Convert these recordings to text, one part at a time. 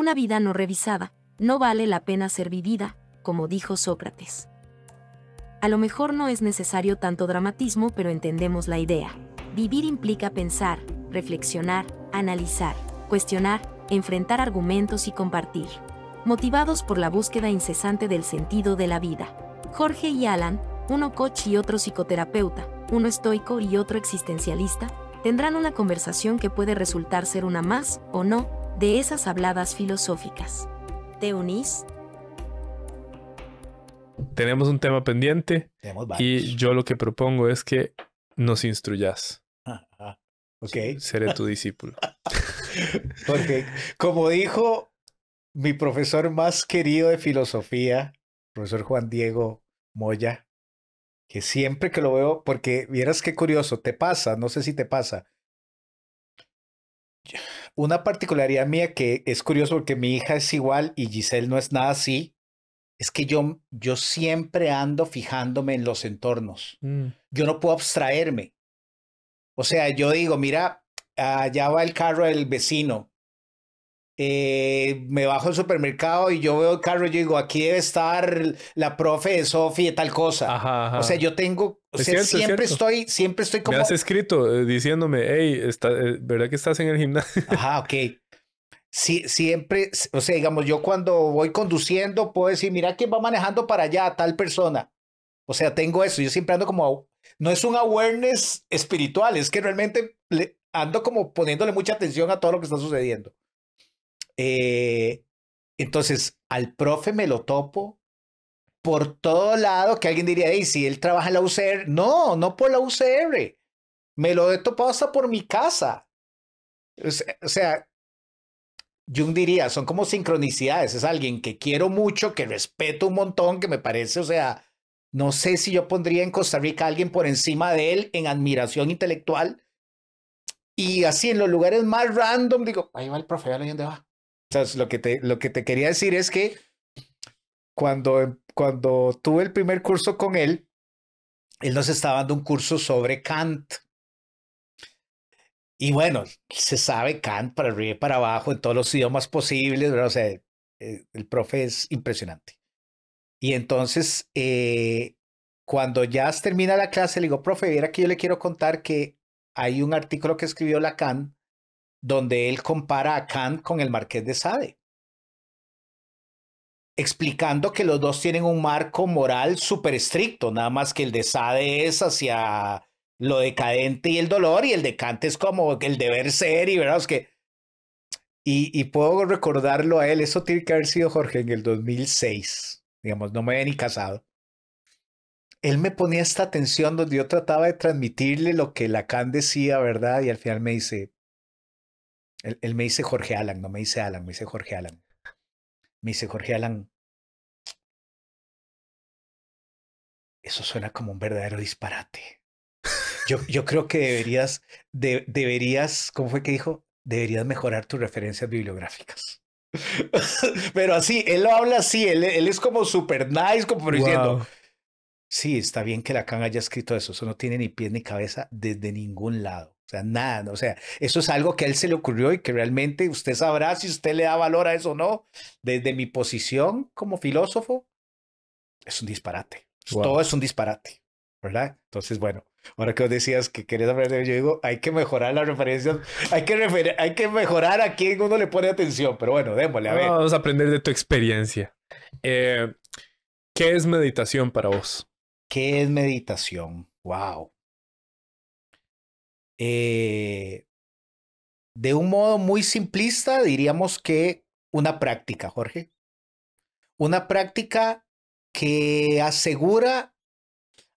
Una vida no revisada no vale la pena ser vivida, como dijo Sócrates. A lo mejor no es necesario tanto dramatismo, pero entendemos la idea. Vivir implica pensar, reflexionar, analizar, cuestionar, enfrentar argumentos y compartir. Motivados por la búsqueda incesante del sentido de la vida. Jorge y Alan, uno coach y otro psicoterapeuta, uno estoico y otro existencialista, tendrán una conversación que puede resultar ser una más, o no, de esas habladas filosóficas. ¿Te unís? Tenemos un tema pendiente Tenemos varios. y yo lo que propongo es que nos instruyas. Ok. Seré tu discípulo. Porque, como dijo mi profesor más querido de filosofía, profesor Juan Diego Moya, que siempre que lo veo, porque vieras qué curioso, te pasa, no sé si te pasa. Una particularidad mía que es curioso porque mi hija es igual y Giselle no es nada así, es que yo siempre ando fijándome en los entornos. Yo no puedo abstraerme. O sea, yo digo, mira, allá va el carro del vecino. Me bajo al supermercado y yo veo el carro y yo digo, aquí debe estar la profe de Sofi de tal cosa. Ajá, ajá. O sea, yo tengo, o Es sea, cierto, siempre estoy como... Me has escrito diciéndome, hey, ¿verdad que estás en el gimnasio? Ajá, ok. Sí, siempre, o sea, digamos, yo cuando voy conduciendo puedo decir, mira quién va manejando para allá, tal persona. O sea, tengo eso, yo siempre ando como, no es un awareness espiritual, es que realmente ando como poniéndole mucha atención a todo lo que está sucediendo. Entonces, al profe me lo topo por todo lado, que alguien diría, hey, si él trabaja en la UCR, no por la UCR, me lo he topado hasta por mi casa. O sea, Jung diría, son como sincronicidades, es alguien que quiero mucho, que respeto un montón, que me parece, o sea, no sé si yo pondría en Costa Rica a alguien por encima de él en admiración intelectual, y así en los lugares más random, digo, ahí va el profe, ¿ahí dónde va? Entonces, lo que te quería decir es que cuando tuve el primer curso con él nos estaba dando un curso sobre Kant. Y bueno, se sabe Kant para arriba y para abajo en todos los idiomas posibles, ¿verdad? O sea, el profe es impresionante. Y entonces, cuando ya termina la clase, le digo, profe, viera que yo le quiero contar que hay un artículo que escribió Lacan donde él compara a Kant con el Marqués de Sade, explicando que los dos tienen un marco moral súper estricto, nada más que el de Sade es hacia lo decadente y el dolor, y el de Kant es como el deber ser, y verdad, es que... Y puedo recordarlo a él, eso tiene que haber sido Jorge en el 2006, digamos, no me había ni casado. Él me ponía esta atención donde yo trataba de transmitirle lo que Lacan decía, ¿verdad? Y al final me dice, él me dice Jorge Alan, no me dice Alan, me dice Jorge Alan. Me dice Jorge Alan, eso suena como un verdadero disparate. Yo creo que deberías, ¿cómo fue que dijo? Deberías mejorar tus referencias bibliográficas. Pero así, él lo habla así, él es como super nice, como diciendo, sí, está bien que Lacan haya escrito eso, eso no tiene ni pies ni cabeza desde ningún lado. O sea, nada, o sea, eso es algo que a él se le ocurrió y que realmente usted sabrá si usted le da valor a eso o no. Desde mi posición como filósofo, es un disparate. Wow. Todo es un disparate, ¿verdad? Entonces, bueno, ahora que vos decías que querés aprender, yo digo, hay que mejorar las referencias, hay que mejorar a quién uno le pone atención, pero bueno, démosle, a ver. Vamos a aprender de tu experiencia. ¿Qué es meditación para vos? ¿Qué es meditación? Wow. De un modo muy simplista, diríamos que una práctica, Jorge. Una práctica que asegura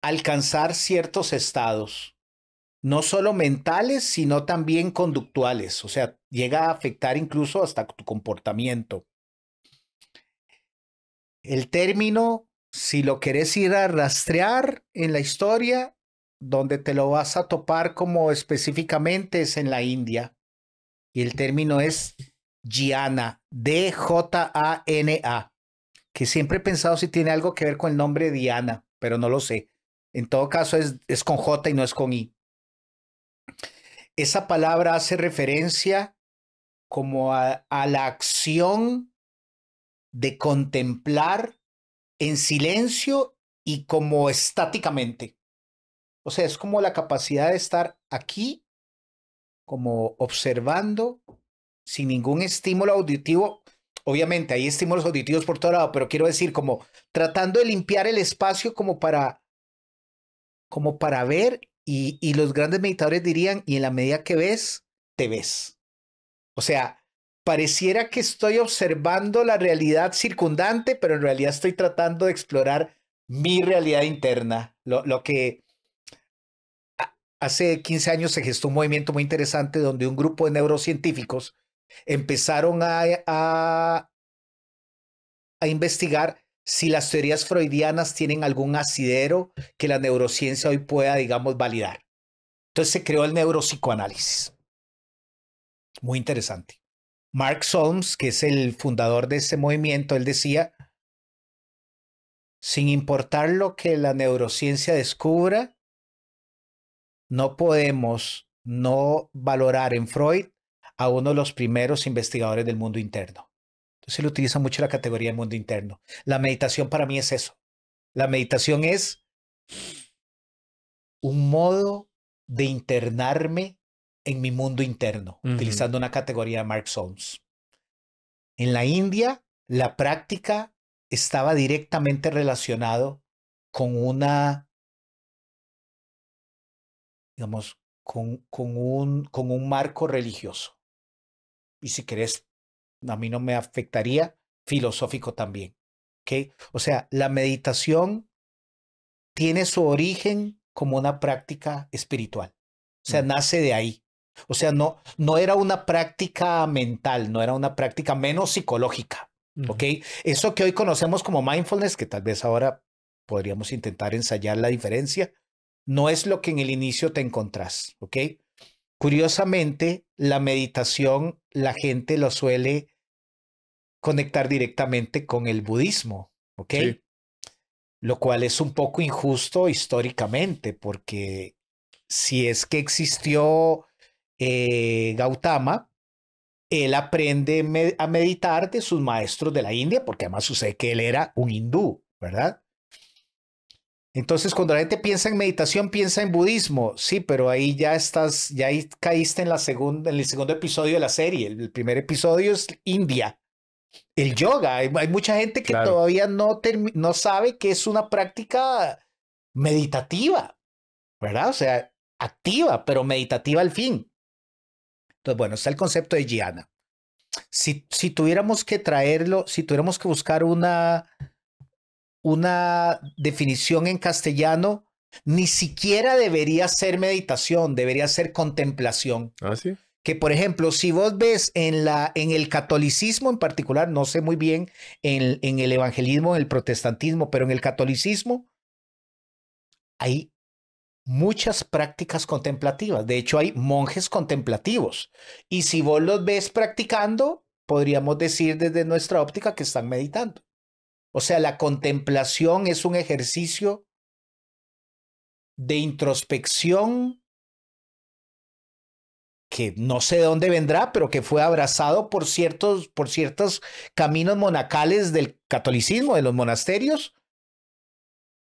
alcanzar ciertos estados, no solo mentales, sino también conductuales. O sea, llega a afectar incluso hasta tu comportamiento. El término, si lo querés ir a rastrear en la historia, donde te lo vas a topar como específicamente es en la India. Y el término es dhyana, D-J-A-N-A, que siempre he pensado si tiene algo que ver con el nombre Diana, pero no lo sé. En todo caso es con J y no es con I. Esa palabra hace referencia como a la acción de contemplar en silencio y como estáticamente. O sea, es como la capacidad de estar aquí, como observando, sin ningún estímulo auditivo. Obviamente hay estímulos auditivos por todo lado, pero quiero decir, como tratando de limpiar el espacio como para ver, y los grandes meditadores dirían, y en la medida que ves, te ves. O sea, pareciera que estoy observando la realidad circundante, pero en realidad estoy tratando de explorar mi realidad interna. Lo que hace 15 años se gestó un movimiento muy interesante donde un grupo de neurocientíficos empezaron a investigar si las teorías freudianas tienen algún asidero que la neurociencia hoy pueda, digamos, validar. Entonces se creó el neuropsicoanálisis. Muy interesante. Mark Solms, que es el fundador de ese movimiento, él decía, sin importar lo que la neurociencia descubra, no podemos no valorar en Freud a uno de los primeros investigadores del mundo interno. Entonces él utiliza mucho la categoría de mundo interno. La meditación para mí es eso. La meditación es un modo de internarme en mi mundo interno, utilizando una categoría de Mark Solms. En la India, la práctica estaba directamente relacionado con una, digamos, con un marco religioso. Y si querés, a mí no me afectaría, filosófico también. ¿Okay? O sea, la meditación tiene su origen como una práctica espiritual. O sea, nace de ahí. O sea, no era una práctica mental, no era una práctica menos psicológica. ¿Ok? Eso que hoy conocemos como mindfulness, que tal vez ahora podríamos intentar ensayar la diferencia, no es lo que en el inicio te encontrás. ¿Ok? Curiosamente, la meditación, la gente lo suele conectar directamente con el budismo. ¿Ok? Sí. Lo cual es un poco injusto históricamente, porque si es que existió Gautama, él aprende a meditar de sus maestros de la India, porque además sucede que él era un hindú, ¿verdad? Entonces, cuando la gente piensa en meditación, piensa en budismo, sí, pero ahí ya ahí caíste en el segundo episodio de la serie. El primer episodio es India. El yoga, hay mucha gente que todavía no sabe que es una práctica meditativa, ¿verdad? O sea, activa, pero meditativa al fin. Entonces, bueno, está el concepto de jhana. Si tuviéramos que traerlo, si tuviéramos que buscar una definición en castellano, ni siquiera debería ser meditación, debería ser contemplación. ¿Ah, sí? Que, por ejemplo, si vos ves en el catolicismo en particular, no sé muy bien en el evangelismo, en el protestantismo, pero en el catolicismo hay muchas prácticas contemplativas. De hecho, hay monjes contemplativos. Y si vos los ves practicando, podríamos decir desde nuestra óptica que están meditando. O sea, la contemplación es un ejercicio de introspección que no sé de dónde vendrá, pero que fue abrazado por ciertos caminos monacales del catolicismo, de los monasterios,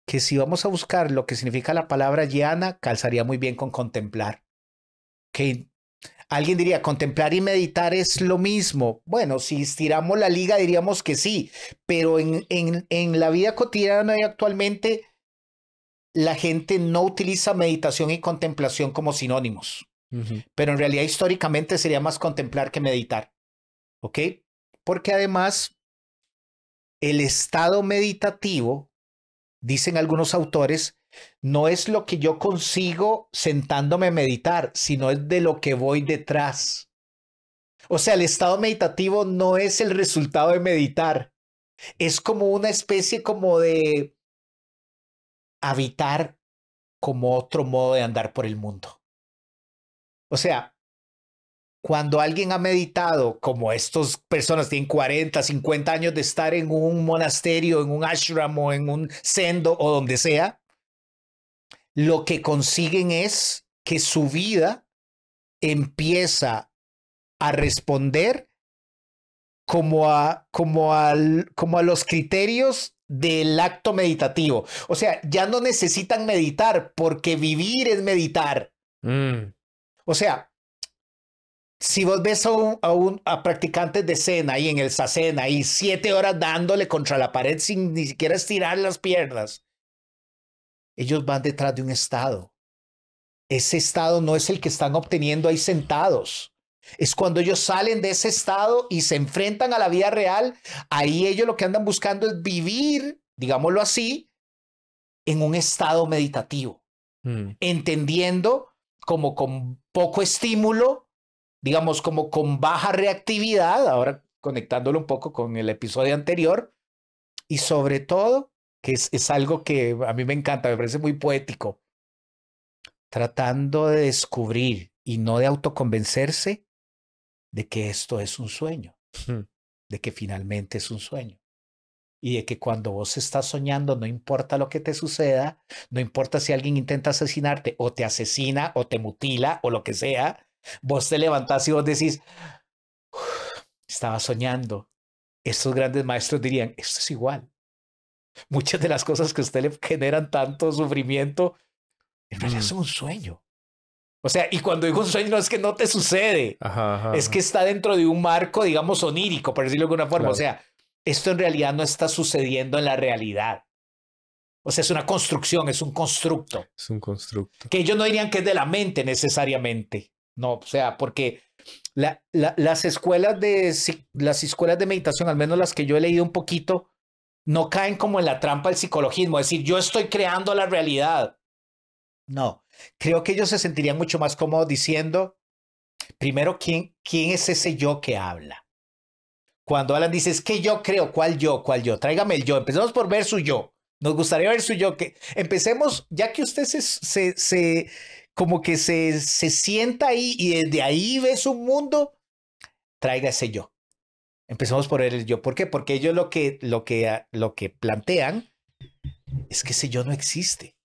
que si vamos a buscar lo que significa la palabra jhana, calzaría muy bien con contemplar. Que alguien diría, contemplar y meditar es lo mismo. Bueno, si estiramos la liga diríamos que sí, pero en la vida cotidiana y actualmente la gente no utiliza meditación y contemplación como sinónimos. Pero en realidad históricamente sería más contemplar que meditar, ¿ok? Porque además el estado meditativo, dicen algunos autores, no es lo que yo consigo sentándome a meditar, sino es de lo que voy detrás. O sea, el estado meditativo no es el resultado de meditar, es como una especie como de habitar como otro modo de andar por el mundo. O sea, cuando alguien ha meditado, como estas personas tienen 40, 50 años de estar en un monasterio, en un ashram o en un sendo o donde sea, lo que consiguen es que su vida empieza a responder como a los criterios del acto meditativo. O sea, ya no necesitan meditar porque vivir es meditar. O sea, si vos ves a practicantes de Zen ahí en el Zazen, ahí 7 horas dándole contra la pared sin ni siquiera estirar las piernas, ellos van detrás de un estado. Ese estado no es el que están obteniendo ahí sentados. Es cuando ellos salen de ese estado y se enfrentan a la vida real. Ahí ellos lo que andan buscando es vivir, digámoslo así, en un estado meditativo. Entendiendo como con poco estímulo, digamos como con baja reactividad, ahora conectándolo un poco con el episodio anterior, y sobre todo, que es algo que a mí me encanta, me parece muy poético, tratando de descubrir y no de autoconvencerse de que esto es un sueño, de que finalmente es un sueño. Y de que cuando vos estás soñando, no importa lo que te suceda, no importa si alguien intenta asesinarte o te asesina o te mutila o lo que sea, vos te levantás y vos decís, estaba soñando. Estos grandes maestros dirían, esto es igual. Muchas de las cosas que a usted le generan tanto sufrimiento, en realidad son un sueño. O sea, y cuando digo un sueño no es que no te sucede, es que está dentro de un marco, digamos, onírico, por decirlo de alguna forma. Claro. O sea, esto en realidad no está sucediendo en la realidad. O sea, es una construcción, es un constructo. Es un constructo. Que ellos no dirían que es de la mente necesariamente. No, o sea, porque las escuelas de meditación, al menos las que yo he leído un poquito, no caen como en la trampa del psicologismo, es decir, yo estoy creando la realidad. No, creo que ellos se sentirían mucho más cómodos diciendo, primero, ¿quién es ese yo que habla? Cuando hablan, dices, ¿qué yo creo? ¿Cuál yo? ¿Cuál yo? Tráigame el yo. Empecemos por ver su yo. Nos gustaría ver su yo. Empecemos, ya que usted como que se sienta ahí y desde ahí ve su mundo, traiga ese yo. Empecemos por el yo. ¿Por qué? Porque ellos lo que plantean es que ese yo no existe.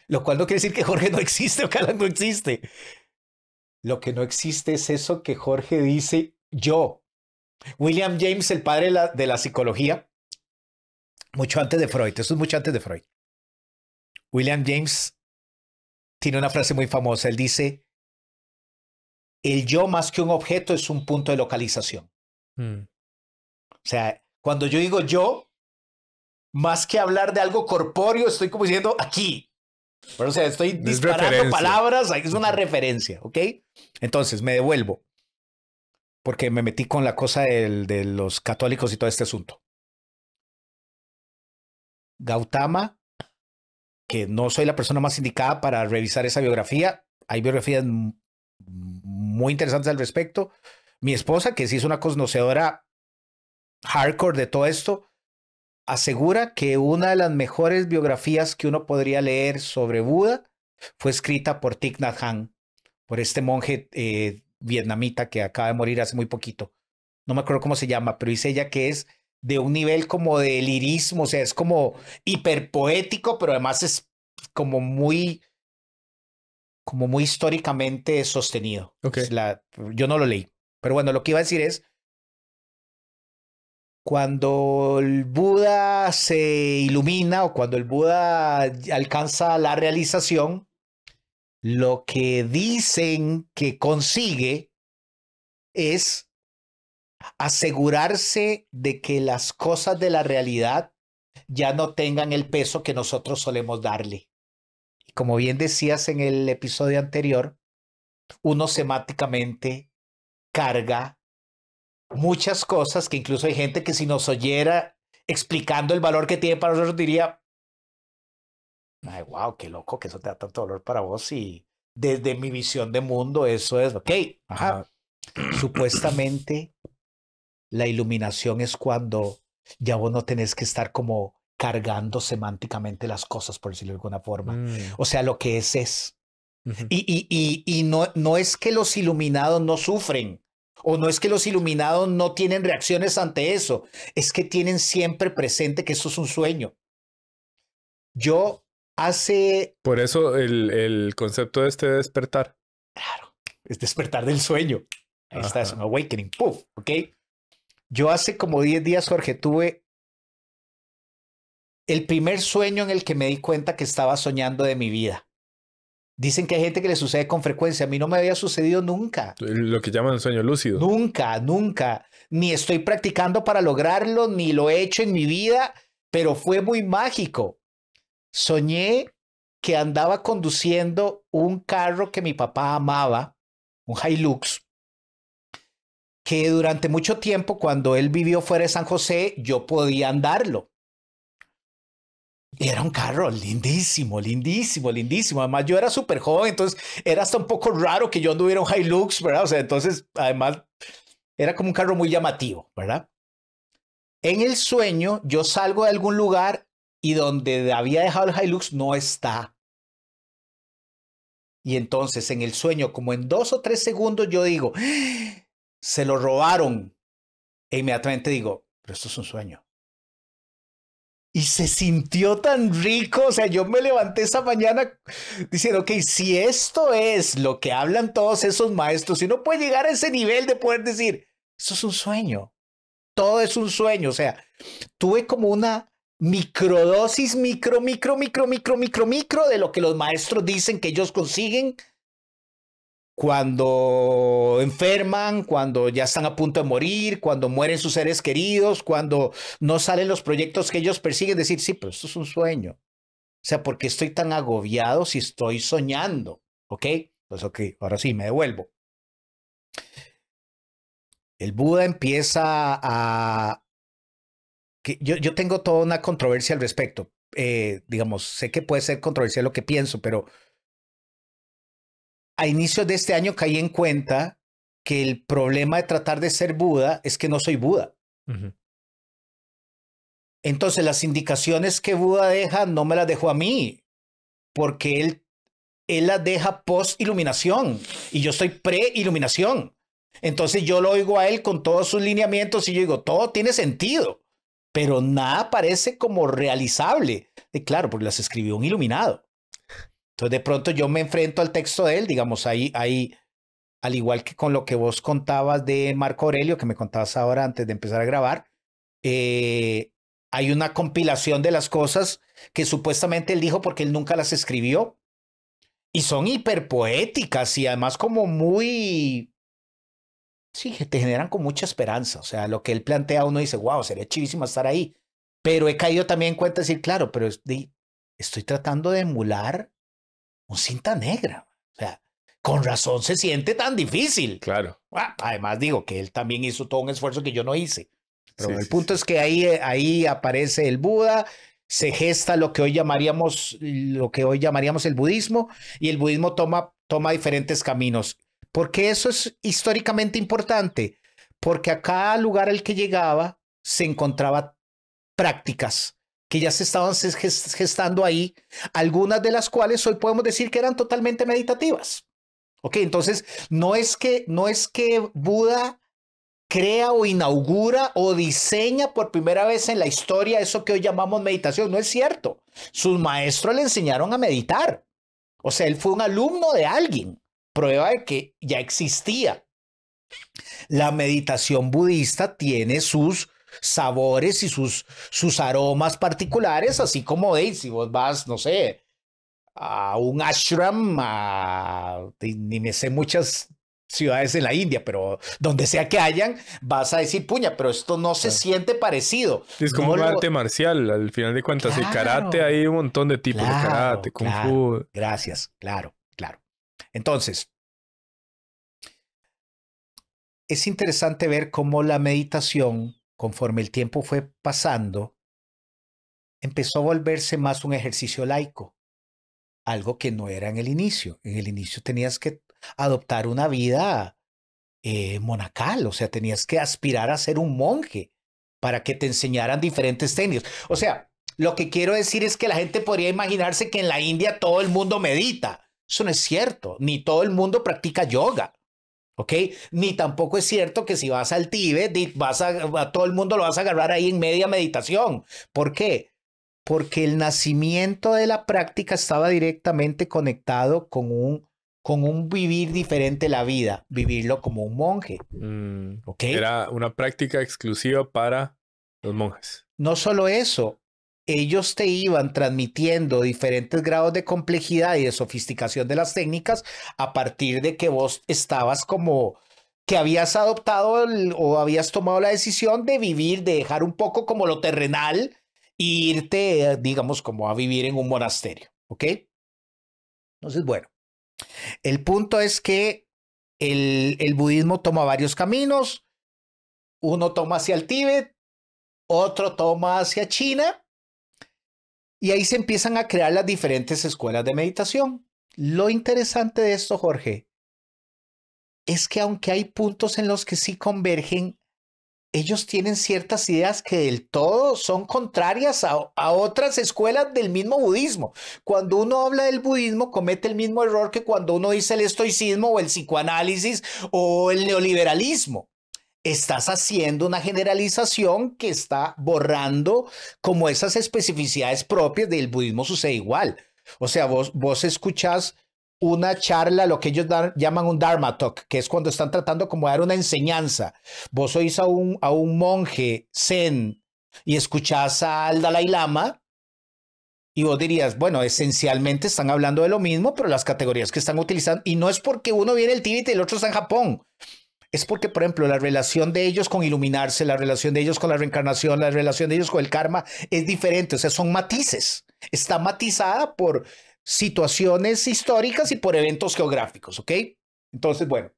Lo cual no quiere decir que Jorge no existe o que Alan no existe. Lo que no existe es eso que Jorge dice yo. William James, el padre de la psicología, mucho antes de Freud, eso es mucho antes de Freud. William James tiene una frase muy famosa, él dice, el yo más que un objeto es un punto de localización. O sea, cuando yo digo yo, más que hablar de algo corpóreo, estoy como diciendo aquí. Pero, o sea, estoy disparando palabras, es una referencia, ¿ok? Entonces, me devuelvo. Porque me metí con la cosa de los católicos y todo este asunto. Gautama, que no soy la persona más indicada para revisar esa biografía. Hay biografías muy interesantes al respecto. Mi esposa, que sí es una conocedora hardcore de todo esto, asegura que una de las mejores biografías que uno podría leer sobre Buda fue escrita por Thich Nhat Hanh, por este monje vietnamita que acaba de morir hace muy poquito. No me acuerdo cómo se llama, pero dice ella que es de un nivel como de lirismo, o sea, es como hiperpoético, pero además es como muy históricamente sostenido. Okay. Yo no lo leí, pero bueno, lo que iba a decir es, cuando el Buda se ilumina o cuando el Buda alcanza la realización, lo que dicen que consigue es asegurarse de que las cosas de la realidad ya no tengan el peso que nosotros solemos darle. Y como bien decías en el episodio anterior, uno semáticamente carga muchas cosas que incluso hay gente que si nos oyera explicando el valor que tiene para nosotros diría, ay, wow, qué loco que eso te da tanto valor para vos y desde mi visión de mundo eso es, ok, ajá. Supuestamente la iluminación es cuando ya vos no tenés que estar como cargando semánticamente las cosas, por decirlo de alguna forma. O sea, lo que es. Y no es que los iluminados no sufren, o no es que los iluminados no tienen reacciones ante eso, es que tienen siempre presente que eso es un sueño. Por eso el concepto de despertar. Claro, es despertar del sueño. Ahí está, es un awakening. Puf, ¿ok? Yo hace como 10 días, Jorge, tuve el primer sueño en el que me di cuenta que estaba soñando de mi vida. Dicen que hay gente que le sucede con frecuencia. A mí no me había sucedido nunca. Lo que llaman sueño lúcido. Nunca, nunca. Ni estoy practicando para lograrlo, ni lo he hecho en mi vida, pero fue muy mágico. Soñé que andaba conduciendo un carro que mi papá amaba, un Hilux, que durante mucho tiempo, cuando él vivió fuera de San José, yo podía andarlo. Y era un carro lindísimo, lindísimo, lindísimo. Además, yo era súper joven, entonces era hasta un poco raro que yo anduviera un Hilux, ¿verdad? O sea, entonces, además, era como un carro muy llamativo, ¿verdad? En el sueño, yo salgo de algún lugar y donde había dejado el Hilux no está. Y entonces, en el sueño, como en 2 o 3 segundos, yo digo, se lo robaron. E inmediatamente digo, pero esto es un sueño. Y se sintió tan rico, o sea, yo me levanté esa mañana diciendo, ok, si esto es lo que hablan todos esos maestros, si uno puede llegar a ese nivel de poder decir, esto es un sueño, todo es un sueño, o sea, tuve como una microdosis, micro de lo que los maestros dicen que ellos consiguen cuando enferman, cuando ya están a punto de morir, cuando mueren sus seres queridos, cuando no salen los proyectos que ellos persiguen, decir, sí, pero esto es un sueño. O sea, ¿por qué estoy tan agobiado si estoy soñando? ¿Ok? Pues ok, ahora sí, me devuelvo. El Buda empieza a... Yo tengo toda una controversia al respecto. Digamos, sé que puede ser controversial lo que pienso, pero a inicios de este año caí en cuenta que el problema de tratar de ser Buda es que no soy Buda. Entonces las indicaciones que Buda deja no me las dejó a mí, porque él las deja post-iluminación y yo soy pre-iluminación. Entonces yo lo oigo a él con todos sus lineamientos y yo digo, todo tiene sentido, pero nada parece como realizable. Y claro, porque las escribió un iluminado. Entonces de pronto yo me enfrento al texto de él, digamos, ahí, al igual que con lo que vos contabas de Marco Aurelio, que me contabas ahora antes de empezar a grabar, hay una compilación de las cosas que supuestamente él dijo porque él nunca las escribió y son hiperpoéticas y además como muy, sí, que te generan con mucha esperanza. O sea, lo que él plantea uno dice, wow, sería chivísimo estar ahí. Pero he caído también en cuenta de decir, claro, pero estoy tratando de emular un Cinta Negra. O sea, con razón se siente tan difícil. Claro. Además digo que él también hizo todo un esfuerzo que yo no hice. Pero sí, el punto es que ahí aparece el Buda, se gesta lo que hoy llamaríamos el budismo, y el budismo toma diferentes caminos. ¿Por qué eso es históricamente importante? Porque a cada lugar al que llegaba se encontraba prácticas que ya se estaban gestando ahí, algunas de las cuales hoy podemos decir que eran totalmente meditativas. Ok, entonces no es que Buda crea o inaugura o diseña por primera vez en la historia eso que hoy llamamos meditación. No es cierto. Sus maestros le enseñaron a meditar. O sea, él fue un alumno de alguien. Prueba de que ya existía. La meditación budista tiene sus sabores y sus aromas particulares, así como si vos vas, no sé, a un ashram, ni me sé muchas ciudades en la India, pero donde sea que hayan, vas a decir, puña, pero esto no se siente parecido. Es como un arte marcial, al final de cuentas. Claro, y karate, hay un montón de tipos de karate, kung fu. Gracias, claro. Entonces, es interesante ver cómo la meditación, conforme el tiempo fue pasando, empezó a volverse más un ejercicio laico, algo que no era en el inicio. En el inicio tenías que adoptar una vida monacal, o sea, tenías que aspirar a ser un monje para que te enseñaran diferentes técnicas. O sea, lo que quiero decir es que la gente podría imaginarse que en la India todo el mundo medita. Eso no es cierto, ni todo el mundo practica yoga. ¿Ok? Ni tampoco es cierto que si vas al Tíbet, a todo el mundo lo vas a agarrar ahí en media meditación. ¿Por qué? Porque el nacimiento de la práctica estaba directamente conectado con un con un vivir diferente la vida, vivirlo como un monje. ¿Ok? Era una práctica exclusiva para los monjes. No solo eso, ellos te iban transmitiendo diferentes grados de complejidad y de sofisticación de las técnicas a partir de que vos estabas como que habías adoptado o habías tomado la decisión de vivir, de dejar un poco como lo terrenal e irte, digamos, como a vivir en un monasterio. ¿Ok? Entonces, bueno, el punto es que el budismo toma varios caminos. Uno toma hacia el Tíbet, otro toma hacia China, y ahí se empiezan a crear las diferentes escuelas de meditación. Lo interesante de esto, Jorge, es que aunque hay puntos en los que sí convergen, ellos tienen ciertas ideas que del todo son contrarias a otras escuelas del mismo budismo. Cuando uno habla del budismo, comete el mismo error que cuando uno dice el estoicismo o el psicoanálisis o el neoliberalismo. Estás haciendo una generalización que está borrando como esas especificidades propias del budismo sucede igual. O sea, vos escuchás una charla, lo que ellos llaman un Dharma Talk, que es cuando están tratando como de dar una enseñanza. Vos oís a un monje zen y escuchás al Dalai Lama y vos dirías, bueno, esencialmente están hablando de lo mismo, pero las categorías que están utilizando, y no es porque uno viene del Tíbet y el otro está en Japón. Es porque, por ejemplo, la relación de ellos con iluminarse, la relación de ellos con la reencarnación, la relación de ellos con el karma es diferente. O sea, son matices. Está matizada por situaciones históricas y por eventos geográficos, ¿ok? Entonces, bueno,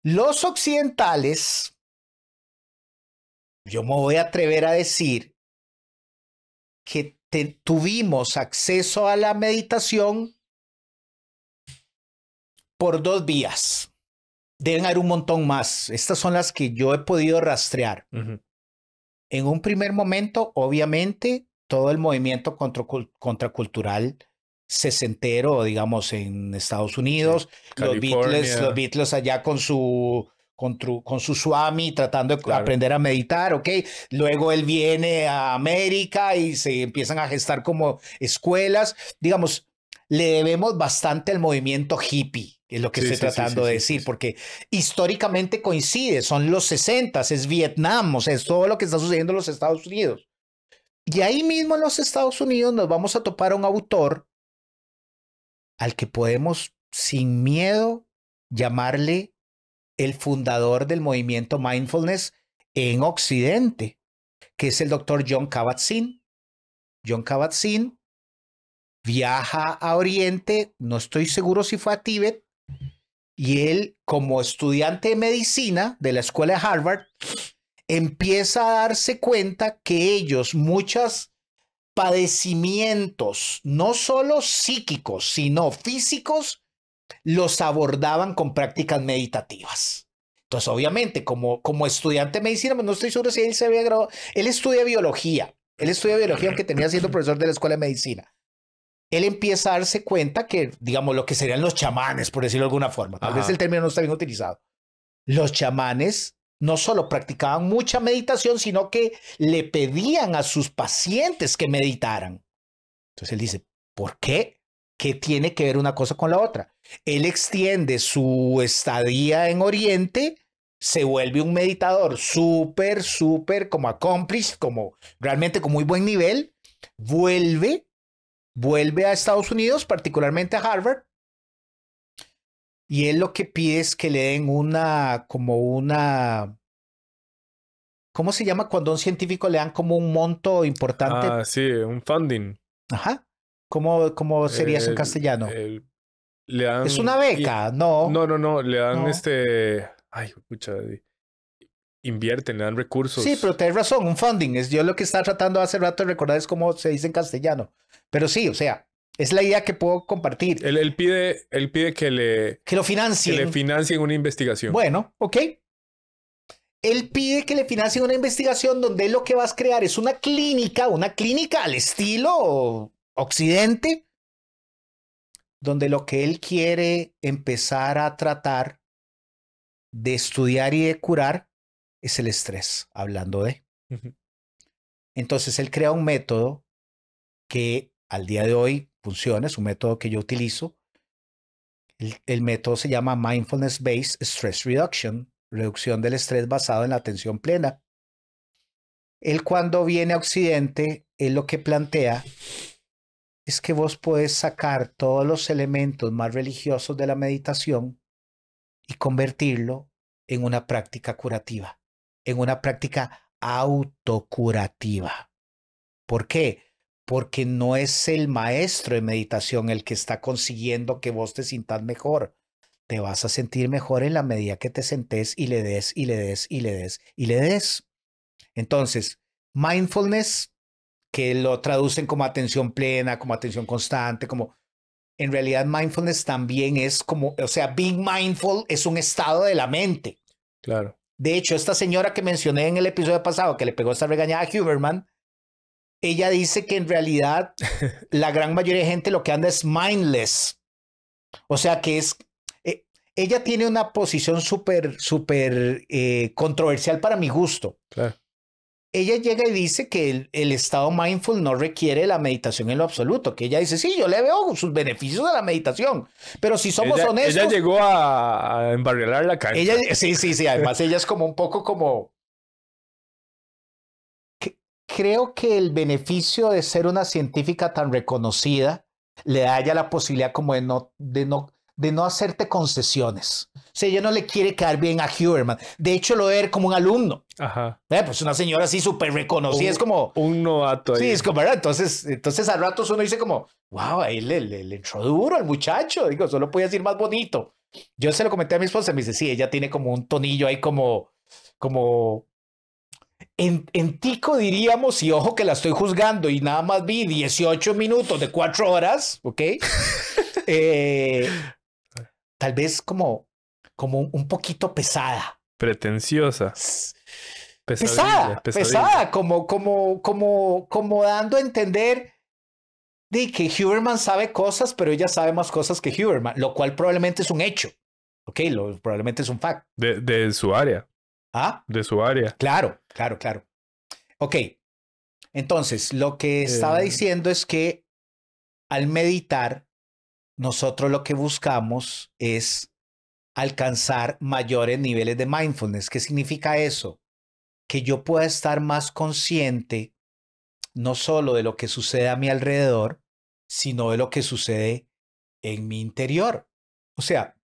los occidentales, yo me voy a atrever a decir que tuvimos acceso a la meditación por dos vías. Deben haber un montón más. Estas son las que yo he podido rastrear. En un primer momento, obviamente, todo el movimiento contracultural sesentero, digamos, en Estados Unidos, sí. los Beatles allá con su Swami tratando de aprender a meditar, ¿ok? Luego él viene a América y se empiezan a gestar como escuelas. Digamos, le debemos bastante al movimiento hippie, es lo que estoy tratando de decir, porque históricamente coincide, son los 60, es Vietnam, o sea, es todo lo que está sucediendo en los Estados Unidos. Y ahí mismo en los Estados Unidos nos vamos a topar a un autor al que podemos sin miedo llamarle el fundador del movimiento mindfulness en Occidente, que es el doctor Jon Kabat-Zinn. Jon Kabat-Zinn viaja a Oriente, no estoy seguro si fue a Tíbet, y él, como estudiante de medicina de la escuela de Harvard, empieza a darse cuenta que ellos, muchos padecimientos, no solo psíquicos, sino físicos, los abordaban con prácticas meditativas. Entonces, obviamente, como estudiante de medicina, no estoy seguro si él se había graduado. Él estudia biología, aunque tenía siendo profesor de la escuela de medicina. Él empieza a darse cuenta que, digamos, lo que serían los chamanes, por decirlo de alguna forma, tal vez el término no está bien utilizado. Los chamanes no solo practicaban mucha meditación, sino que le pedían a sus pacientes que meditaran. Entonces él dice, ¿por qué? ¿Qué tiene que ver una cosa con la otra? Él extiende su estadía en Oriente, se vuelve un meditador súper como accomplished, como realmente con muy buen nivel, vuelve a Estados Unidos, particularmente a Harvard, y él lo que pide es que le den ¿cómo se llama cuando a un científico le dan como un monto importante? Ah, sí, un funding. Ajá. ¿Cómo sería eso en castellano? Le dan, es una beca, no. No, le dan ay, pucha, invierten, le dan recursos. Sí, pero tienes razón, un funding. Yo lo que estaba tratando hace rato de recordar es cómo se dice en castellano. Pero sí, o sea, es la idea que puedo compartir. Él pide que lo financien. Que le financien una investigación. Bueno, ok. Él pide que le financien una investigación donde él lo que va a crear es una clínica al estilo Occidente, donde lo que él quiere empezar a tratar de estudiar y de curar es el estrés, hablando de. Entonces él crea un método que al día de hoy funciona, es un método que yo utilizo, El método se llama Mindfulness Based Stress Reduction, reducción del estrés basado en la atención plena. Él cuando viene a Occidente, él lo que plantea es que vos podés sacar todos los elementos más religiosos de la meditación y convertirlo en una práctica curativa, en una práctica autocurativa. ¿Por qué? Porque no es el maestro de meditación el que está consiguiendo que vos te sintas mejor. Te vas a sentir mejor en la medida que te sentes y le des, y le des, y le des, y le des. Entonces, mindfulness, que lo traducen como atención plena, como atención constante, como... En realidad, mindfulness también es como, o sea, being mindful es un estado de la mente. Claro. De hecho, esta señora que mencioné en el episodio pasado, que le pegó esta regañada a Huberman, ella dice que en realidad la gran mayoría de gente lo que anda es mindless. O sea que es... ella tiene una posición súper controversial para mi gusto. Claro. Ella llega y dice que el estado mindful no requiere la meditación en lo absoluto, que ella dice, sí, yo le veo sus beneficios a la meditación, pero si somos honestos... Ella llegó a embarrilar la cancha. Sí, además ella es como un poco como... Creo que el beneficio de ser una científica tan reconocida le da a ella la posibilidad como de no hacerte concesiones. O sea, ella no le quiere quedar bien a Huberman. De hecho, lo ve como un alumno. Ajá. Pues una señora así súper reconocida. Es como... Un novato ahí. Sí, es como, ¿verdad? Entonces a ratos uno dice como, wow, ahí le entró duro al muchacho. Digo, solo podía decir más bonito. Yo se lo comenté a mi esposa. Me dice, sí, ella tiene como un tonillo ahí como... En tico diríamos, y ojo que la estoy juzgando y nada más vi 18 minutos de 4 horas, ¿ok? Tal vez como un poquito pesada. Pretenciosa. Pesada, como dando a entender de que Huberman sabe cosas, pero ella sabe más cosas que Huberman, lo cual probablemente es un hecho, ¿ok? Probablemente es un fact. De su área. ¿Ah? De su área. Claro. Ok, entonces lo que estaba diciendo es que al meditar, nosotros lo que buscamos es alcanzar mayores niveles de mindfulness. ¿Qué significa eso? Que yo pueda estar más consciente no solo de lo que sucede a mi alrededor, sino de lo que sucede en mi interior. O sea,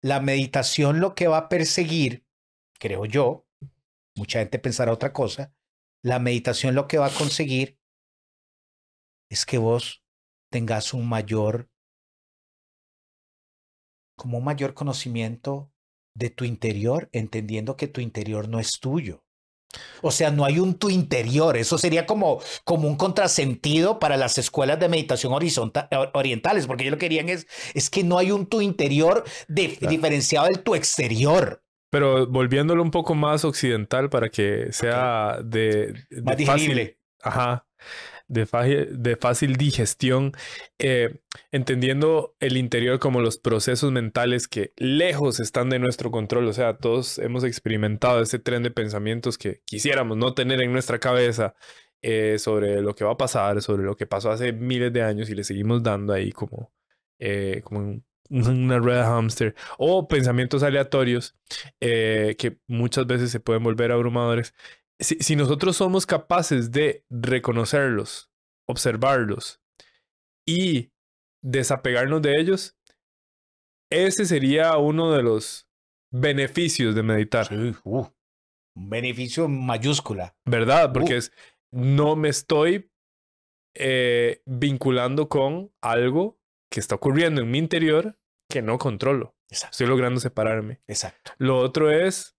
la meditación lo que va a perseguir, creo yo, mucha gente pensará otra cosa, la meditación lo que va a conseguir es que vos tengas un mayor conocimiento de tu interior, entendiendo que tu interior no es tuyo. O sea, no hay un tu interior. Eso sería como un contrasentido para las escuelas de meditación orientales, porque ellos lo que querían es que no hay un tu interior diferenciado del tu exterior. Pero volviéndolo un poco más occidental para que sea más digerible. Ajá. De fácil digestión, entendiendo el interior como los procesos mentales que lejos están de nuestro control. O sea, todos hemos experimentado ese tren de pensamientos que quisiéramos no tener en nuestra cabeza sobre lo que va a pasar, sobre lo que pasó hace miles de años y le seguimos dando ahí como una rueda hámster, o pensamientos aleatorios que muchas veces se pueden volver abrumadores. Si nosotros somos capaces de reconocerlos, observarlos y desapegarnos de ellos, ese sería uno de los beneficios de meditar. Sí, un beneficio mayúscula. ¿Verdad? Porque no me estoy vinculando con algo que está ocurriendo en mi interior que no controlo. Exacto. Estoy logrando separarme. Exacto. Lo otro es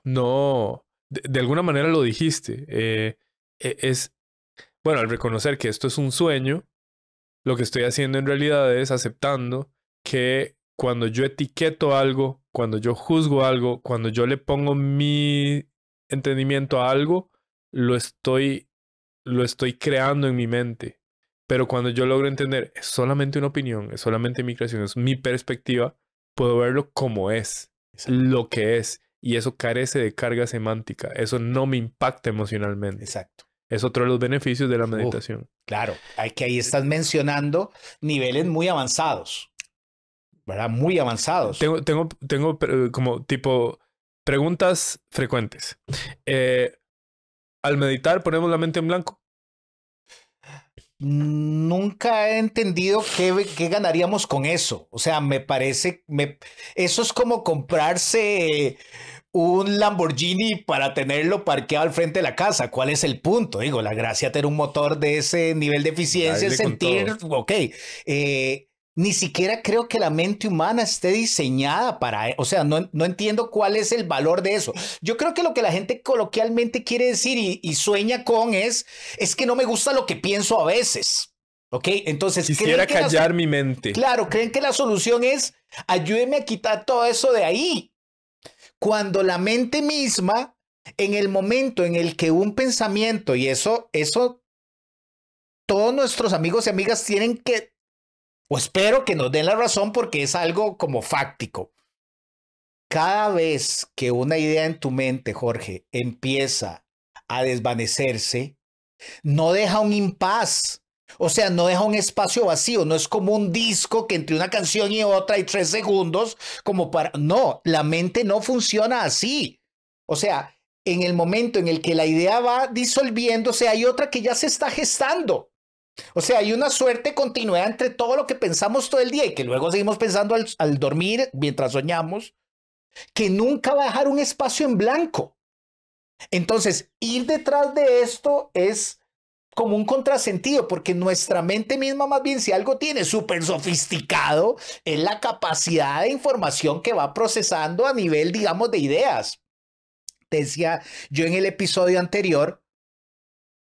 no... De alguna manera lo dijiste. Bueno, al reconocer que esto es un sueño, lo que estoy haciendo en realidad es aceptando que cuando yo etiqueto algo, cuando yo juzgo algo, cuando yo le pongo mi entendimiento a algo, lo estoy creando en mi mente. Pero cuando yo logro entender, es solamente una opinión, es solamente mi creación, es mi perspectiva, puedo verlo como es, lo que es. Y eso carece de carga semántica. Eso no me impacta emocionalmente. Exacto. Es otro de los beneficios de la meditación. Claro, ahí estás mencionando niveles muy avanzados. ¿verdad? Muy avanzados. Tengo como tipo preguntas frecuentes. Al meditar, ponemos la mente en blanco. Nunca he entendido qué ganaríamos con eso. O sea, me parece, eso es como comprarse un Lamborghini para tenerlo parqueado al frente de la casa. ¿Cuál es el punto? Digo, la gracia de tener un motor de ese nivel de eficiencia es sentir, ok, ni siquiera creo que la mente humana esté diseñada para, o sea, no entiendo cuál es el valor de eso. Yo creo que lo que la gente coloquialmente quiere decir y sueña con es que no me gusta lo que pienso a veces. ¿Ok? Entonces, quisiera callar mi mente. Claro, creen que la solución es ayúdeme a quitar todo eso de ahí. Cuando la mente misma, en el momento en el que un pensamiento, y eso todos nuestros amigos y amigas tienen que, o espero que nos den la razón porque es algo como fáctico. Cada vez que una idea en tu mente, Jorge, empieza a desvanecerse, no deja un impas. O sea, no deja un espacio vacío. No es como un disco que entre una canción y otra hay 3 segundos como para... No, la mente no funciona así. O sea, en el momento en el que la idea va disolviéndose, hay otra que ya se está gestando. O sea, hay una suerte de continuidad entre todo lo que pensamos todo el día y que luego seguimos pensando al dormir mientras soñamos, que nunca va a dejar un espacio en blanco. Entonces, ir detrás de esto es como un contrasentido, porque nuestra mente misma, más bien, si algo tiene súper sofisticado, es la capacidad de información que va procesando a nivel, digamos, de ideas. Te decía yo en el episodio anterior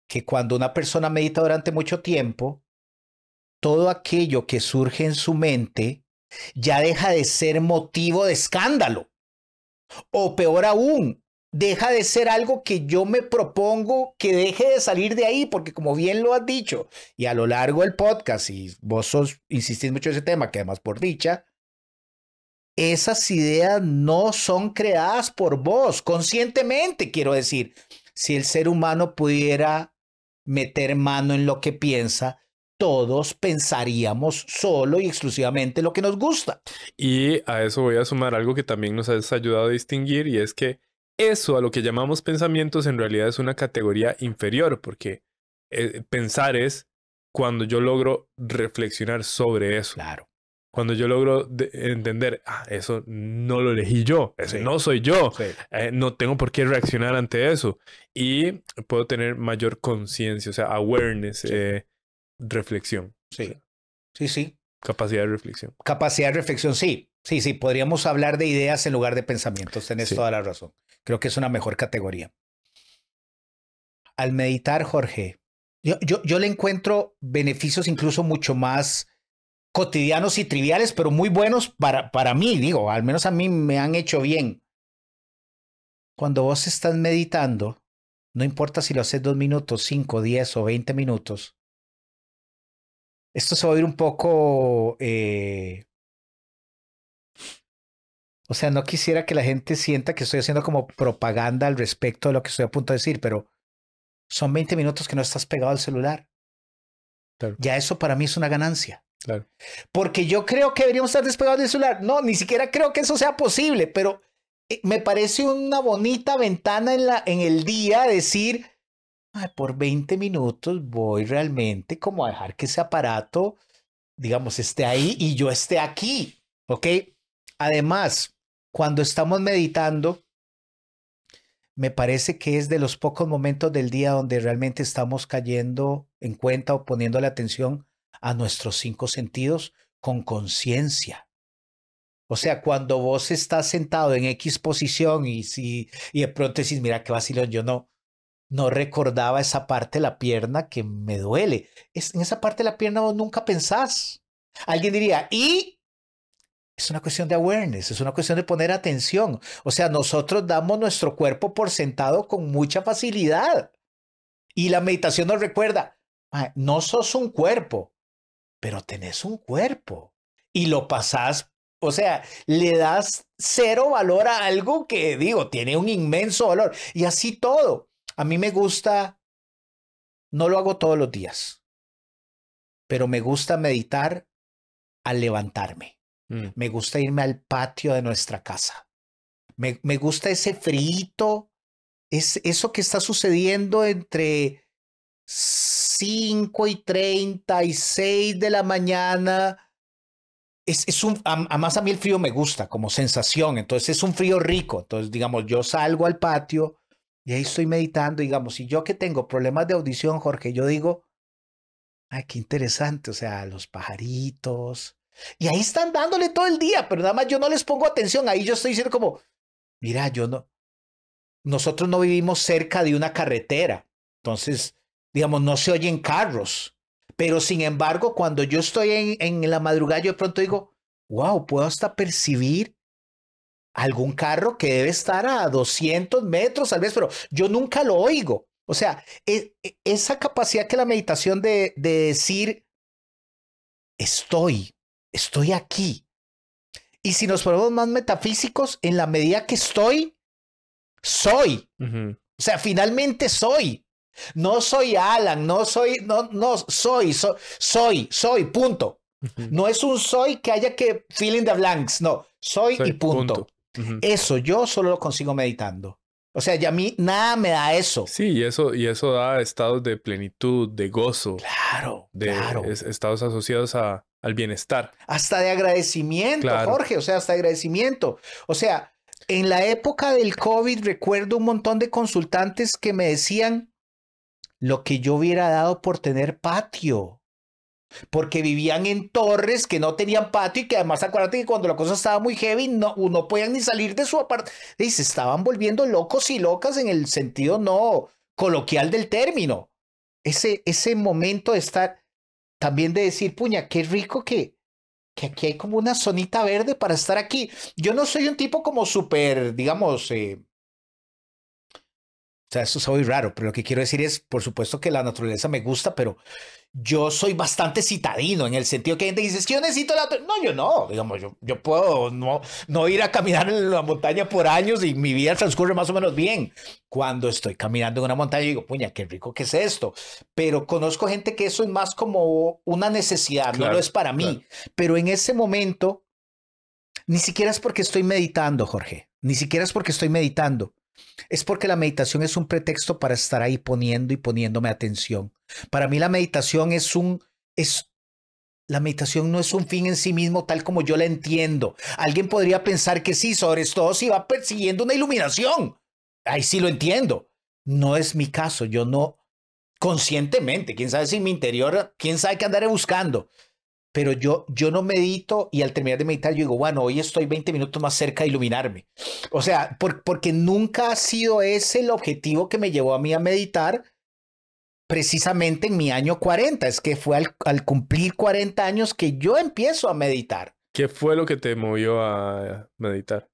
que cuando una persona medita durante mucho tiempo, todo aquello que surge en su mente ya deja de ser motivo de escándalo. O peor aún, deja de ser algo que yo me propongo que deje de salir de ahí, porque como bien lo has dicho, y a lo largo del podcast, y vos insistís mucho en ese tema, que además por dicha, esas ideas no son creadas por vos, conscientemente, quiero decir. Si el ser humano pudiera meter mano en lo que piensa, todos pensaríamos solo y exclusivamente lo que nos gusta. Y a eso voy a sumar algo que también nos has ayudado a distinguir, y es que eso, a lo que llamamos pensamientos, en realidad es una categoría inferior, porque pensar es cuando yo logro reflexionar sobre eso. Claro. Cuando yo logro entender, eso no lo elegí yo, ese no soy yo, no tengo por qué reaccionar ante eso. Y puedo tener mayor conciencia, o sea, awareness, reflexión. Sí, sí. Capacidad de reflexión. Capacidad de reflexión, sí. Sí, podríamos hablar de ideas en lugar de pensamientos, tenés toda la razón. Creo que es una mejor categoría. Al meditar, Jorge, yo le encuentro beneficios incluso mucho más cotidianos y triviales, pero muy buenos para mí, digo, al menos a mí me han hecho bien. Cuando vos estás meditando, no importa si lo haces 2 minutos, 5, 10 o 20 minutos, esto se va a oír un poco... O sea, no quisiera que la gente sienta que estoy haciendo como propaganda al respecto de lo que estoy a punto de decir, pero son 20 minutos que no estás pegado al celular. Claro. Ya eso para mí es una ganancia. Claro. Porque yo creo que deberíamos estar despegados del celular. No, ni siquiera creo que eso sea posible, pero me parece una bonita ventana en el día decir, por 20 minutos voy realmente como a dejar que ese aparato, digamos, esté ahí y yo esté aquí, ¿ok? Además, cuando estamos meditando, me parece que es de los pocos momentos del día donde realmente estamos cayendo en cuenta o poniendo la atención a nuestros 5 sentidos con conciencia. O sea, cuando vos estás sentado en X posición y de pronto decís, mira qué vacilón, yo no recordaba esa parte de la pierna que me duele. En esa parte de la pierna vos nunca pensás. Alguien diría, y es una cuestión de awareness, es una cuestión de poner atención. O sea, nosotros damos nuestro cuerpo por sentado con mucha facilidad. Y la meditación nos recuerda, no sos un cuerpo, pero tenés un cuerpo. Y lo pasás, o sea, le das 0 valor a algo que, digo, tiene un inmenso valor. Y así todo. A mí me gusta, no lo hago todos los días, pero me gusta meditar al levantarme. Mm. Me gusta irme al patio de nuestra casa. Me gusta ese frito, eso que está sucediendo entre 5:36 de la mañana. Además a mí el frío me gusta como sensación, entonces es un frío rico. Entonces, digamos, yo salgo al patio y ahí estoy meditando, digamos, y yo que tengo problemas de audición, Jorge, yo digo, ay, qué interesante, o sea, los pajaritos. Y ahí están dándole todo el día, pero nada más yo no les pongo atención. Ahí yo estoy diciendo como, mira, nosotros no vivimos cerca de una carretera. Entonces, digamos, no se oyen carros. Pero sin embargo, cuando yo estoy en la madrugada, yo de pronto digo, wow, puedo hasta percibir algún carro que debe estar a 200 metros tal vez, pero yo nunca lo oigo. O sea, esa capacidad que la meditación de decir, estoy aquí. Y si nos ponemos más metafísicos, en la medida que estoy, soy. Ujú. O sea, finalmente soy. No soy Alan, no soy, no, soy, punto. Ujú. No es un soy que haya que fill in the blanks, no, soy y Sí, punto. punto. Ujú. Eso yo solo lo consigo meditando. O sea, ya a mí nada me da eso. Sí, y eso da estados de plenitud, de gozo, Claro, claro. estados asociados al bienestar. Hasta de agradecimiento, Claro. Jorge, o sea, hasta de agradecimiento. O sea, en la época del COVID recuerdo un montón de consultantes que me decían lo que yo hubiera dado por tener patio, porque vivían en torres que no tenían patio y que además acuérdate que cuando la cosa estaba muy heavy no podían ni salir de su apartamento y se estaban volviendo locos y locas en el sentido no coloquial del término. Ese momento de estar, también de decir, puña, qué rico que aquí hay como una zonita verde para estar aquí. Yo no soy un tipo como súper, digamos, o sea, eso es muy raro, pero lo que quiero decir es, por supuesto que la naturaleza me gusta, pero yo soy bastante citadino en el sentido que hay gente que dice, es que yo necesito la... No, yo no, digamos, yo puedo no ir a caminar en la montaña por años y mi vida transcurre más o menos bien. Cuando estoy caminando en una montaña digo, puña, qué rico que es esto. Pero conozco gente que eso es más como una necesidad, no lo Claro, es para claro. mí. Pero en ese momento, ni siquiera es porque estoy meditando, Jorge, ni siquiera es porque estoy meditando. Es porque la meditación es un pretexto para estar ahí poniendo y poniéndome atención. Para mí la meditación la meditación no es un fin en sí mismo tal como yo la entiendo. Alguien podría pensar que sí, sobre todo si va persiguiendo una iluminación. Ahí sí lo entiendo. No es mi caso, yo no conscientemente, quién sabe si en mi interior, quién sabe qué andaré buscando, pero yo no medito y al terminar de meditar yo digo, bueno, hoy estoy 20 minutos más cerca de iluminarme. O sea, porque nunca ha sido ese el objetivo que me llevó a mí a meditar precisamente en mi año 40. Es que fue al cumplir 40 años que yo empiezo a meditar. ¿Qué fue lo que te movió a meditar?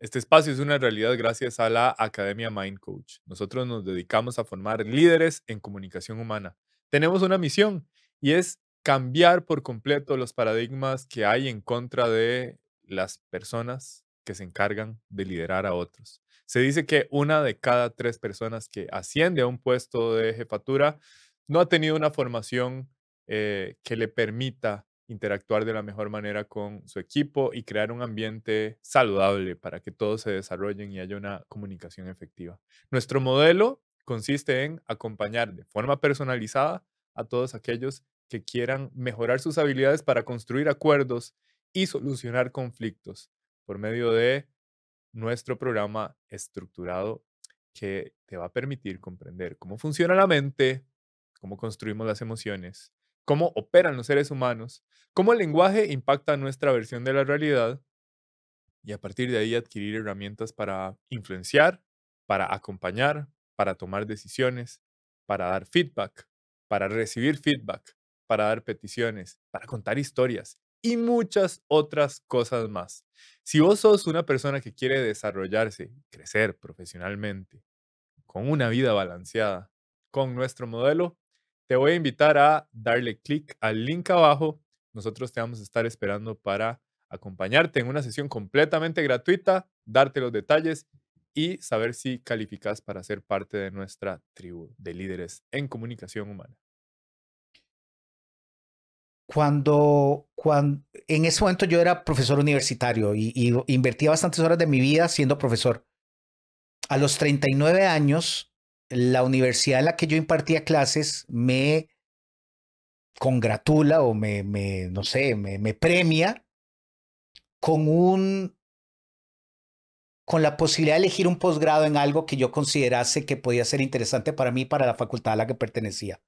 Este espacio es una realidad gracias a la Academia Mind Coach. Nosotros nos dedicamos a formar líderes en comunicación humana. Tenemos una misión y es cambiar por completo los paradigmas que hay en contra de las personas que se encargan de liderar a otros. Se dice que una de cada 3 personas que asciende a un puesto de jefatura no ha tenido una formación que le permita interactuar de la mejor manera con su equipo y crear un ambiente saludable para que todos se desarrollen y haya una comunicación efectiva. Nuestro modelo consiste en acompañar de forma personalizada a todos aquellos que quieran mejorar sus habilidades para construir acuerdos y solucionar conflictos por medio de nuestro programa estructurado que te va a permitir comprender cómo funciona la mente, cómo construimos las emociones, cómo operan los seres humanos, cómo el lenguaje impacta nuestra versión de la realidad y a partir de ahí adquirir herramientas para influenciar, para acompañar, para tomar decisiones, para dar feedback, para recibir feedback, para dar peticiones, para contar historias y muchas otras cosas más. Si vos sos una persona que quiere desarrollarse, crecer profesionalmente, con una vida balanceada, con nuestro modelo, te voy a invitar a darle clic al link abajo. Nosotros te vamos a estar esperando para acompañarte en una sesión completamente gratuita, darte los detalles y saber si calificas para ser parte de nuestra tribu de líderes en comunicación humana. en ese momento yo era profesor universitario y invertía bastantes horas de mi vida siendo profesor. A los 39 años, la universidad en la que yo impartía clases me congratula o no sé, me premia con la posibilidad de elegir un posgrado en algo que yo considerase que podía ser interesante para mí, para la facultad a la que pertenecía.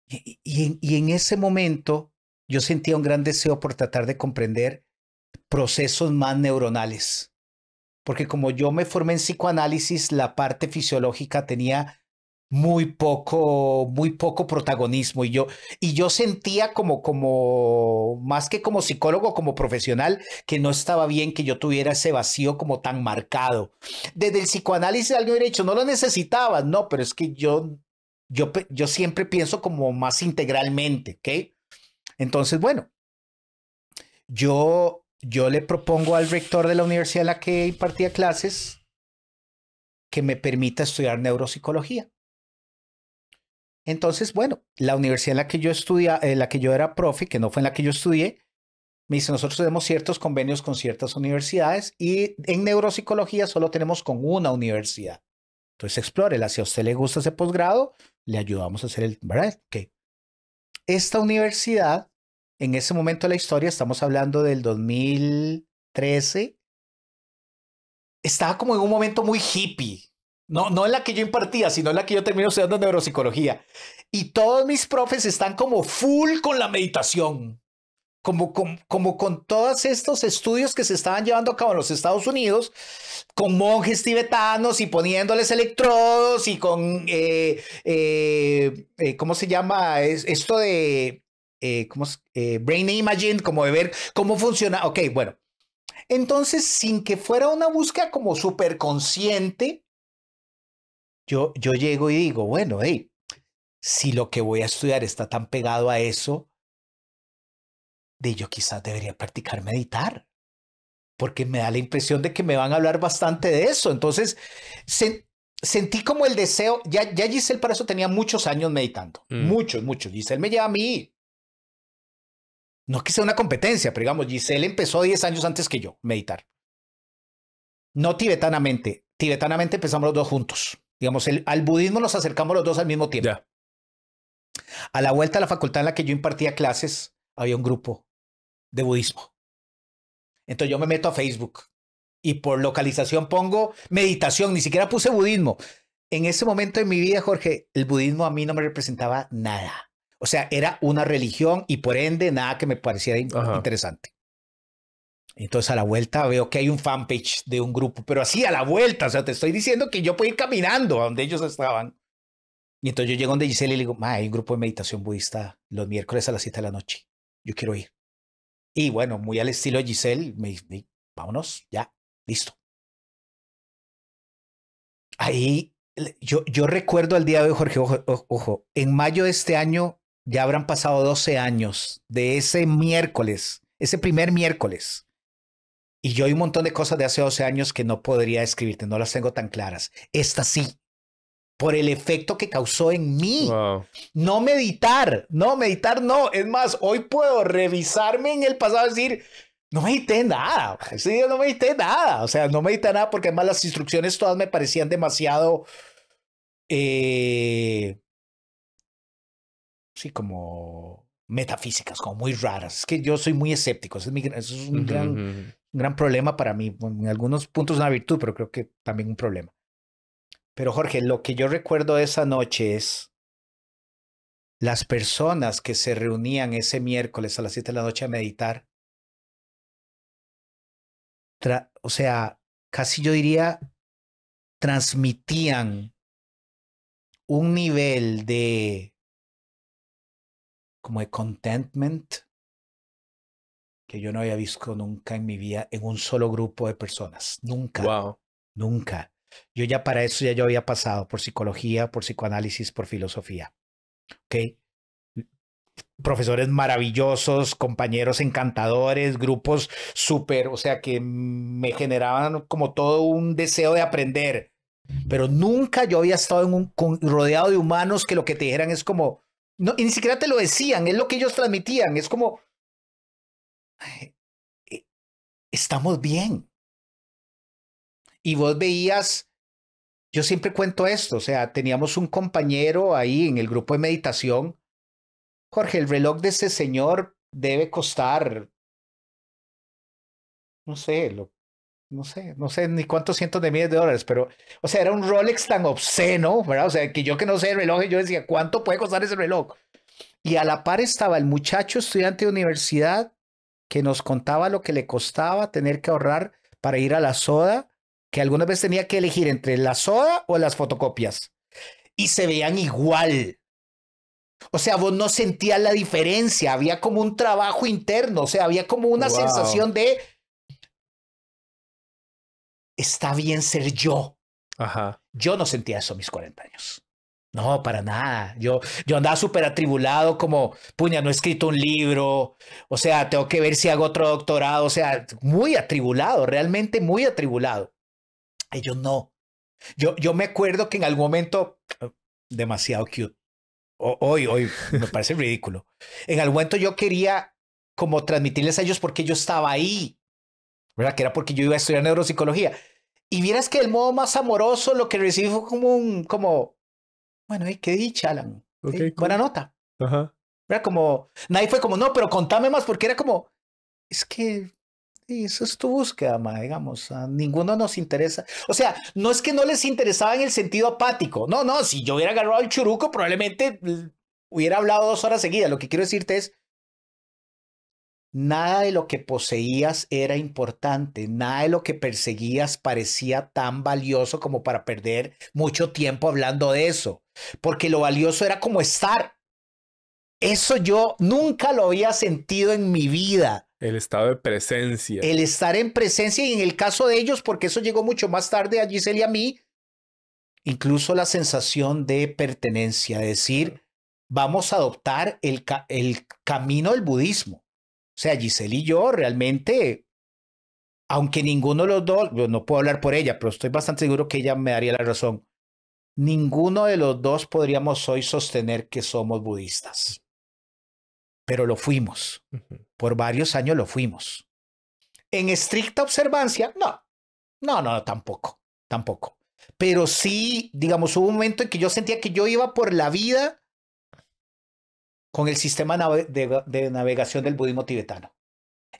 Y en ese momento yo sentía un gran deseo por tratar de comprender procesos más neuronales. Porque como yo me formé en psicoanálisis, la parte fisiológica tenía muy poco protagonismo. Y yo sentía más que como psicólogo, como profesional, que no estaba bien que yo tuviera ese vacío como tan marcado. Desde el psicoanálisis alguien hubiera dicho, no lo necesitabas. No, pero es que yo siempre pienso como más integralmente, ¿ok? Entonces, bueno, yo le propongo al rector de la universidad en la que impartía clases que me permita estudiar neuropsicología. Entonces, bueno, la universidad en la que yo en la que yo era profe, que no fue en la que yo estudié, me dice, nosotros tenemos ciertos convenios con ciertas universidades y en neuropsicología solo tenemos con una universidad. Entonces, explórela. Si a usted le gusta ese posgrado, le ayudamos a hacer el, ¿verdad? Okay. Esta universidad, en ese momento de la historia, estamos hablando del 2013, estaba como en un momento muy hippie. No en la que yo impartía, sino en la que yo termino estudiando neuropsicología. Y todos mis profes están como full con la meditación. Como con todos estos estudios que se estaban llevando a cabo en los Estados Unidos, con monjes tibetanos y poniéndoles electrodos y con, ¿cómo se llama? Esto de, brain imaging, como de ver cómo funciona. Ok, bueno. Entonces, sin que fuera una búsqueda como súper consciente, yo llego y digo, bueno, hey, si lo que voy a estudiar está tan pegado a eso, yo quizás debería practicar meditar, porque me da la impresión de que me van a hablar bastante de eso. Entonces, sentí como el deseo, ya Giselle para eso tenía muchos años meditando, muchos. Giselle me lleva a mí. No que sea una competencia, pero digamos, Giselle empezó 10 años antes que yo meditar. No tibetanamente. Tibetanamente empezamos los dos juntos. Digamos, al budismo nos acercamos los dos al mismo tiempo. Yeah. A la vuelta a la facultad en la que yo impartía clases, había un grupo de budismo. Entonces yo me meto a Facebook y por localización pongo meditación, ni siquiera puse budismo. En ese momento de mi vida, Jorge, el budismo a mí no me representaba nada. O sea, era una religión y por ende nada que me pareciera interesante. Entonces a la vuelta veo que hay un fanpage de un grupo, pero así a la vuelta, o sea, te estoy diciendo que yo puedo ir caminando a donde ellos estaban. Y entonces yo llego donde Giselle y le digo, hay un grupo de meditación budista los miércoles a las 7 de la noche. Yo quiero ir. Y bueno, muy al estilo de Giselle, me dice, vámonos, ya, listo. Ahí, yo recuerdo al día de hoy, Jorge, ojo, en mayo de este año ya habrán pasado 12 años de ese miércoles, ese primer miércoles. Y yo hay un montón de cosas de hace 12 años que no podría describirte, no las tengo tan claras. Esta sí, por el efecto que causó en mí. Wow. No meditar, no. Es más, hoy puedo revisarme en el pasado y decir, no medité nada. Ese día no medité nada. O sea, no medité nada porque además las instrucciones todas me parecían demasiado, sí, como metafísicas, como muy raras. Es que yo soy muy escéptico. Eso es un gran problema para mí. En algunos puntos una virtud, pero creo que también un problema. Pero Jorge, lo que yo recuerdo de esa noche es las personas que se reunían ese miércoles a las 7 de la noche a meditar. O sea, casi yo diría, transmitían un nivel como de contentment que yo no había visto nunca en mi vida en un solo grupo de personas. Nunca. Wow. Nunca. Yo ya para eso yo había pasado por psicología, por psicoanálisis, por filosofía. ¿Ok? Profesores maravillosos, compañeros encantadores, grupos súper, o sea, que me generaban como todo un deseo de aprender. Pero nunca yo había estado rodeado de humanos que lo que te dijeran es como, No, y ni siquiera te lo decían, es lo que ellos transmitían. Es como, estamos bien. Y vos veías, yo siempre cuento esto, o sea, teníamos un compañero ahí en el grupo de meditación. Jorge, el reloj de ese señor debe costar, no sé, no sé ni cuántos cientos de miles de dólares, pero, o sea, era un Rolex tan obsceno, ¿verdad? O sea, que yo que no sé el reloj, yo decía, ¿cuánto puede costar ese reloj? Y a la par estaba el muchacho estudiante de universidad que nos contaba lo que le costaba tener que ahorrar para ir a la soda, que algunas veces tenía que elegir entre la soda o las fotocopias. Y se veían igual. O sea, vos no sentías la diferencia, había como un trabajo interno, o sea, había como una sensación de, está bien ser yo. Ajá. Yo no sentía eso a mis 40 años. No, para nada. Yo andaba súper atribulado, como, puña, no he escrito un libro, o sea, tengo que ver si hago otro doctorado, o sea, muy atribulado, realmente muy atribulado. Ellos no. Yo me acuerdo que en algún momento, demasiado cute, hoy me parece ridículo, en algún momento yo quería como transmitirles a ellos porque yo estaba ahí, ¿verdad? Que era porque yo iba a estudiar neuropsicología. Y vieras que el modo más amoroso lo que recibí fue como, bueno, qué dicha, Alan. Okay, cool. Buena nota. Ajá. Era como, nadie fue como, no, pero contame más, porque era como, es que eso es tu búsqueda, ma, digamos, a ninguno nos interesa. O sea, no es que no les interesaba en el sentido apático. No, si yo hubiera agarrado el churuco, probablemente hubiera hablado 2 horas seguidas. Lo que quiero decirte es, nada de lo que poseías era importante, nada de lo que perseguías parecía tan valioso como para perder mucho tiempo hablando de eso, porque lo valioso era como estar. Eso yo nunca lo había sentido en mi vida. El estado de presencia. El estar en presencia y en el caso de ellos, porque eso llegó mucho más tarde a Giselle y a mí, incluso la sensación de pertenencia, de decir, vamos a adoptar el camino del budismo. O sea, Giselle y yo realmente, aunque ninguno de los dos, no puedo hablar por ella, pero estoy bastante seguro que ella me daría la razón, ninguno de los dos podríamos hoy sostener que somos budistas. Pero lo fuimos. Por varios años lo fuimos. En estricta observancia, no, tampoco. Pero sí, digamos, hubo un momento en que yo sentía que yo iba por la vida con el sistema de navegación del budismo tibetano.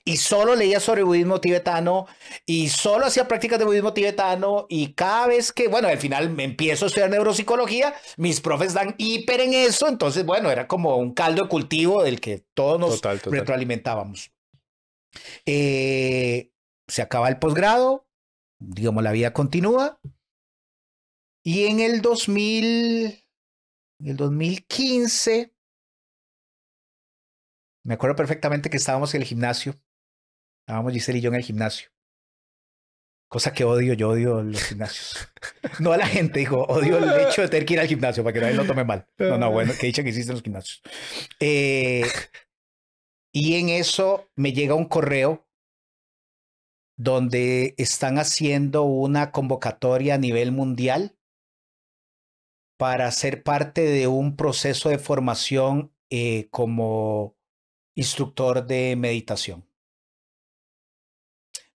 Y solo leía sobre budismo tibetano y solo hacía prácticas de budismo tibetano y cada vez que, bueno, al final me empiezo a estudiar neuropsicología, mis profes dan hiper en eso, entonces, bueno, era como un caldo de cultivo del que todos nos retroalimentábamos. Se acaba el posgrado, digamos, la vida continúa y en el 2015, me acuerdo perfectamente que estábamos en el gimnasio. Estábamos Giselle y yo en el gimnasio. Cosa que odio, yo odio los gimnasios. No a la gente, digo, odio el hecho de tener que ir al gimnasio para que nadie lo tome mal. No, bueno, que dicha que existen los gimnasios. Y en eso me llega un correo donde están haciendo una convocatoria a nivel mundial para ser parte de un proceso de formación como instructor de meditación.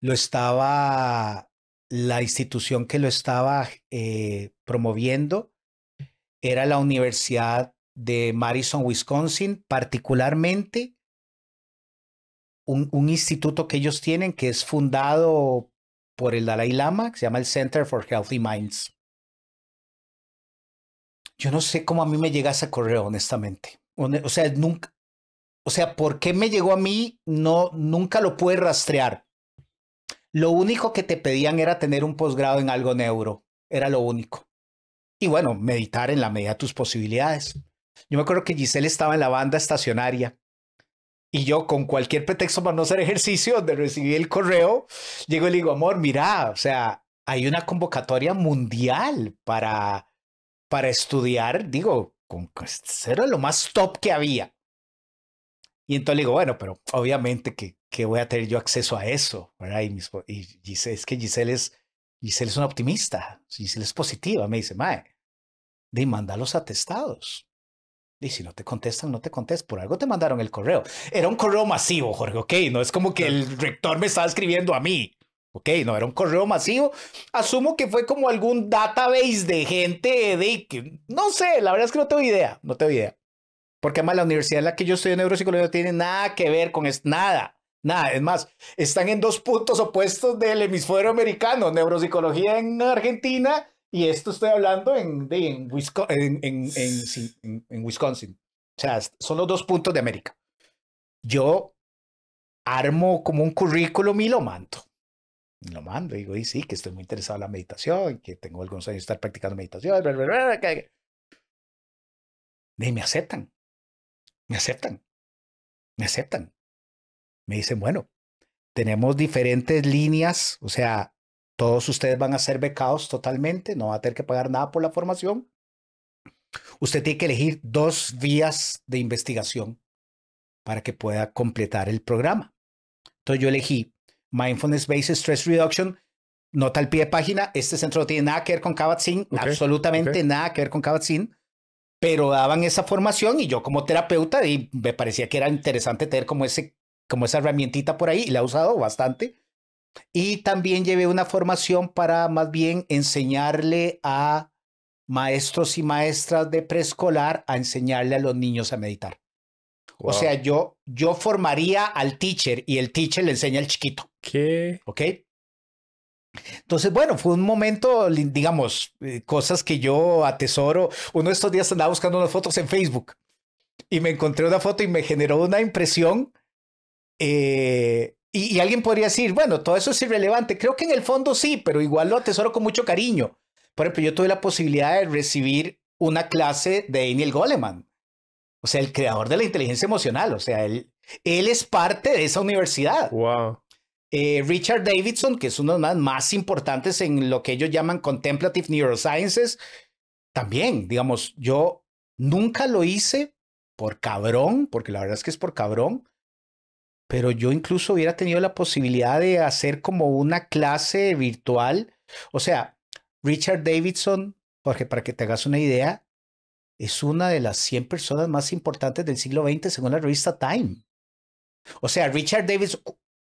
La institución que lo estaba promoviendo era la Universidad de Madison, Wisconsin, particularmente un instituto que ellos tienen que es fundado por el Dalai Lama, que se llama el Center for Healthy Minds. Yo no sé cómo a mí me llega ese correo, honestamente. O sea, ¿por qué me llegó a mí? Nunca lo pude rastrear. Lo único que te pedían era tener un posgrado en algo neuro. Era lo único. Y bueno, meditar en la medida de tus posibilidades. Yo me acuerdo que Giselle estaba en la banda estacionaria y yo con cualquier pretexto para no hacer ejercicio, donde recibí el correo, llego y le digo, amor, mira, o sea, hay una convocatoria mundial para estudiar, digo, era lo más top que había. Y entonces le digo, bueno, pero obviamente que voy a tener yo acceso a eso, ¿verdad? Y Giselle, es que Giselle es una optimista, Giselle es positiva, me dice, mae, manda los atestados. Y si no te contestan, no te contestan. Por algo te mandaron el correo. Era un correo masivo, Jorge, ok. No es como que el rector me estaba escribiendo a mí. Ok, no, era un correo masivo. Asumo que fue como algún database de gente de que, no sé, la verdad es que no tengo idea. No tengo idea. Porque además la universidad en la que yo estoy en neuropsicología no tiene nada que ver con esto. Nada. Nada. Es más, están en dos puntos opuestos del hemisferio americano. Neuropsicología en Argentina. Y esto estoy hablando en Wisconsin. O sea, son los dos puntos de América. Yo armo como un currículum y lo mando. Lo mando y digo, y sí, que estoy muy interesado en la meditación, que tengo algunos años de estar practicando meditación. Y me aceptan. Me aceptan. Me aceptan. Me dicen, bueno, tenemos diferentes líneas. O sea, todos ustedes van a ser becados totalmente. No va a tener que pagar nada por la formación. Usted tiene que elegir 2 vías de investigación para que pueda completar el programa. Entonces yo elegí Mindfulness Based Stress Reduction, nota al pie de página, este centro no tiene nada que ver con Kabat-Zinn, absolutamente nada que ver con Kabat-Zinn, pero daban esa formación y yo como terapeuta y me parecía que era interesante tener como esa herramientita por ahí y la he usado bastante. Y también llevé una formación para más bien enseñarle a maestros y maestras de preescolar a enseñarle a los niños a meditar. Wow. O sea, yo formaría al teacher y el teacher le enseña al chiquito. ¿Qué? ¿Ok? Entonces, bueno, fue un momento, digamos, cosas que yo atesoro. Uno de estos días andaba buscando unas fotos en Facebook y me encontré una foto y me generó una impresión. Y alguien podría decir, bueno, todo eso es irrelevante. Creo que en el fondo sí, pero igual lo atesoro con mucho cariño. Por ejemplo, yo tuve la posibilidad de recibir una clase de Daniel Goleman. O sea, el creador de la inteligencia emocional. O sea, él es parte de esa universidad. Wow. Richard Davidson, que es uno de los más importantes en lo que ellos llaman Contemplative Neurosciences, también, digamos, yo nunca lo hice por cabrón, porque la verdad es que es por cabrón, pero yo incluso hubiera tenido la posibilidad de hacer como una clase virtual. O sea, Richard Davidson, Jorge, para que te hagas una idea, es una de las 100 personas más importantes del siglo XX según la revista Time. O sea, Richard Davidson,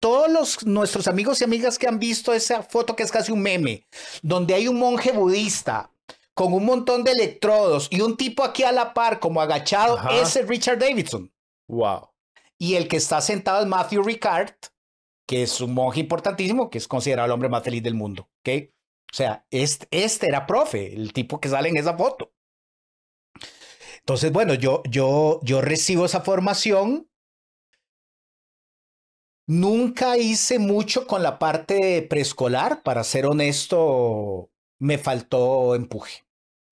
todos nuestros amigos y amigas que han visto esa foto que es casi un meme, donde hay un monje budista con un montón de electrodos y un tipo aquí a la par como agachado, ese es Richard Davidson. Wow. Y el que está sentado es Matthew Ricard, que es un monje importantísimo, que es considerado el hombre más feliz del mundo. ¿Okay? O sea, este era profe, el tipo que sale en esa foto. Entonces, bueno, yo recibo esa formación. Nunca hice mucho con la parte preescolar, para ser honesto, me faltó empuje,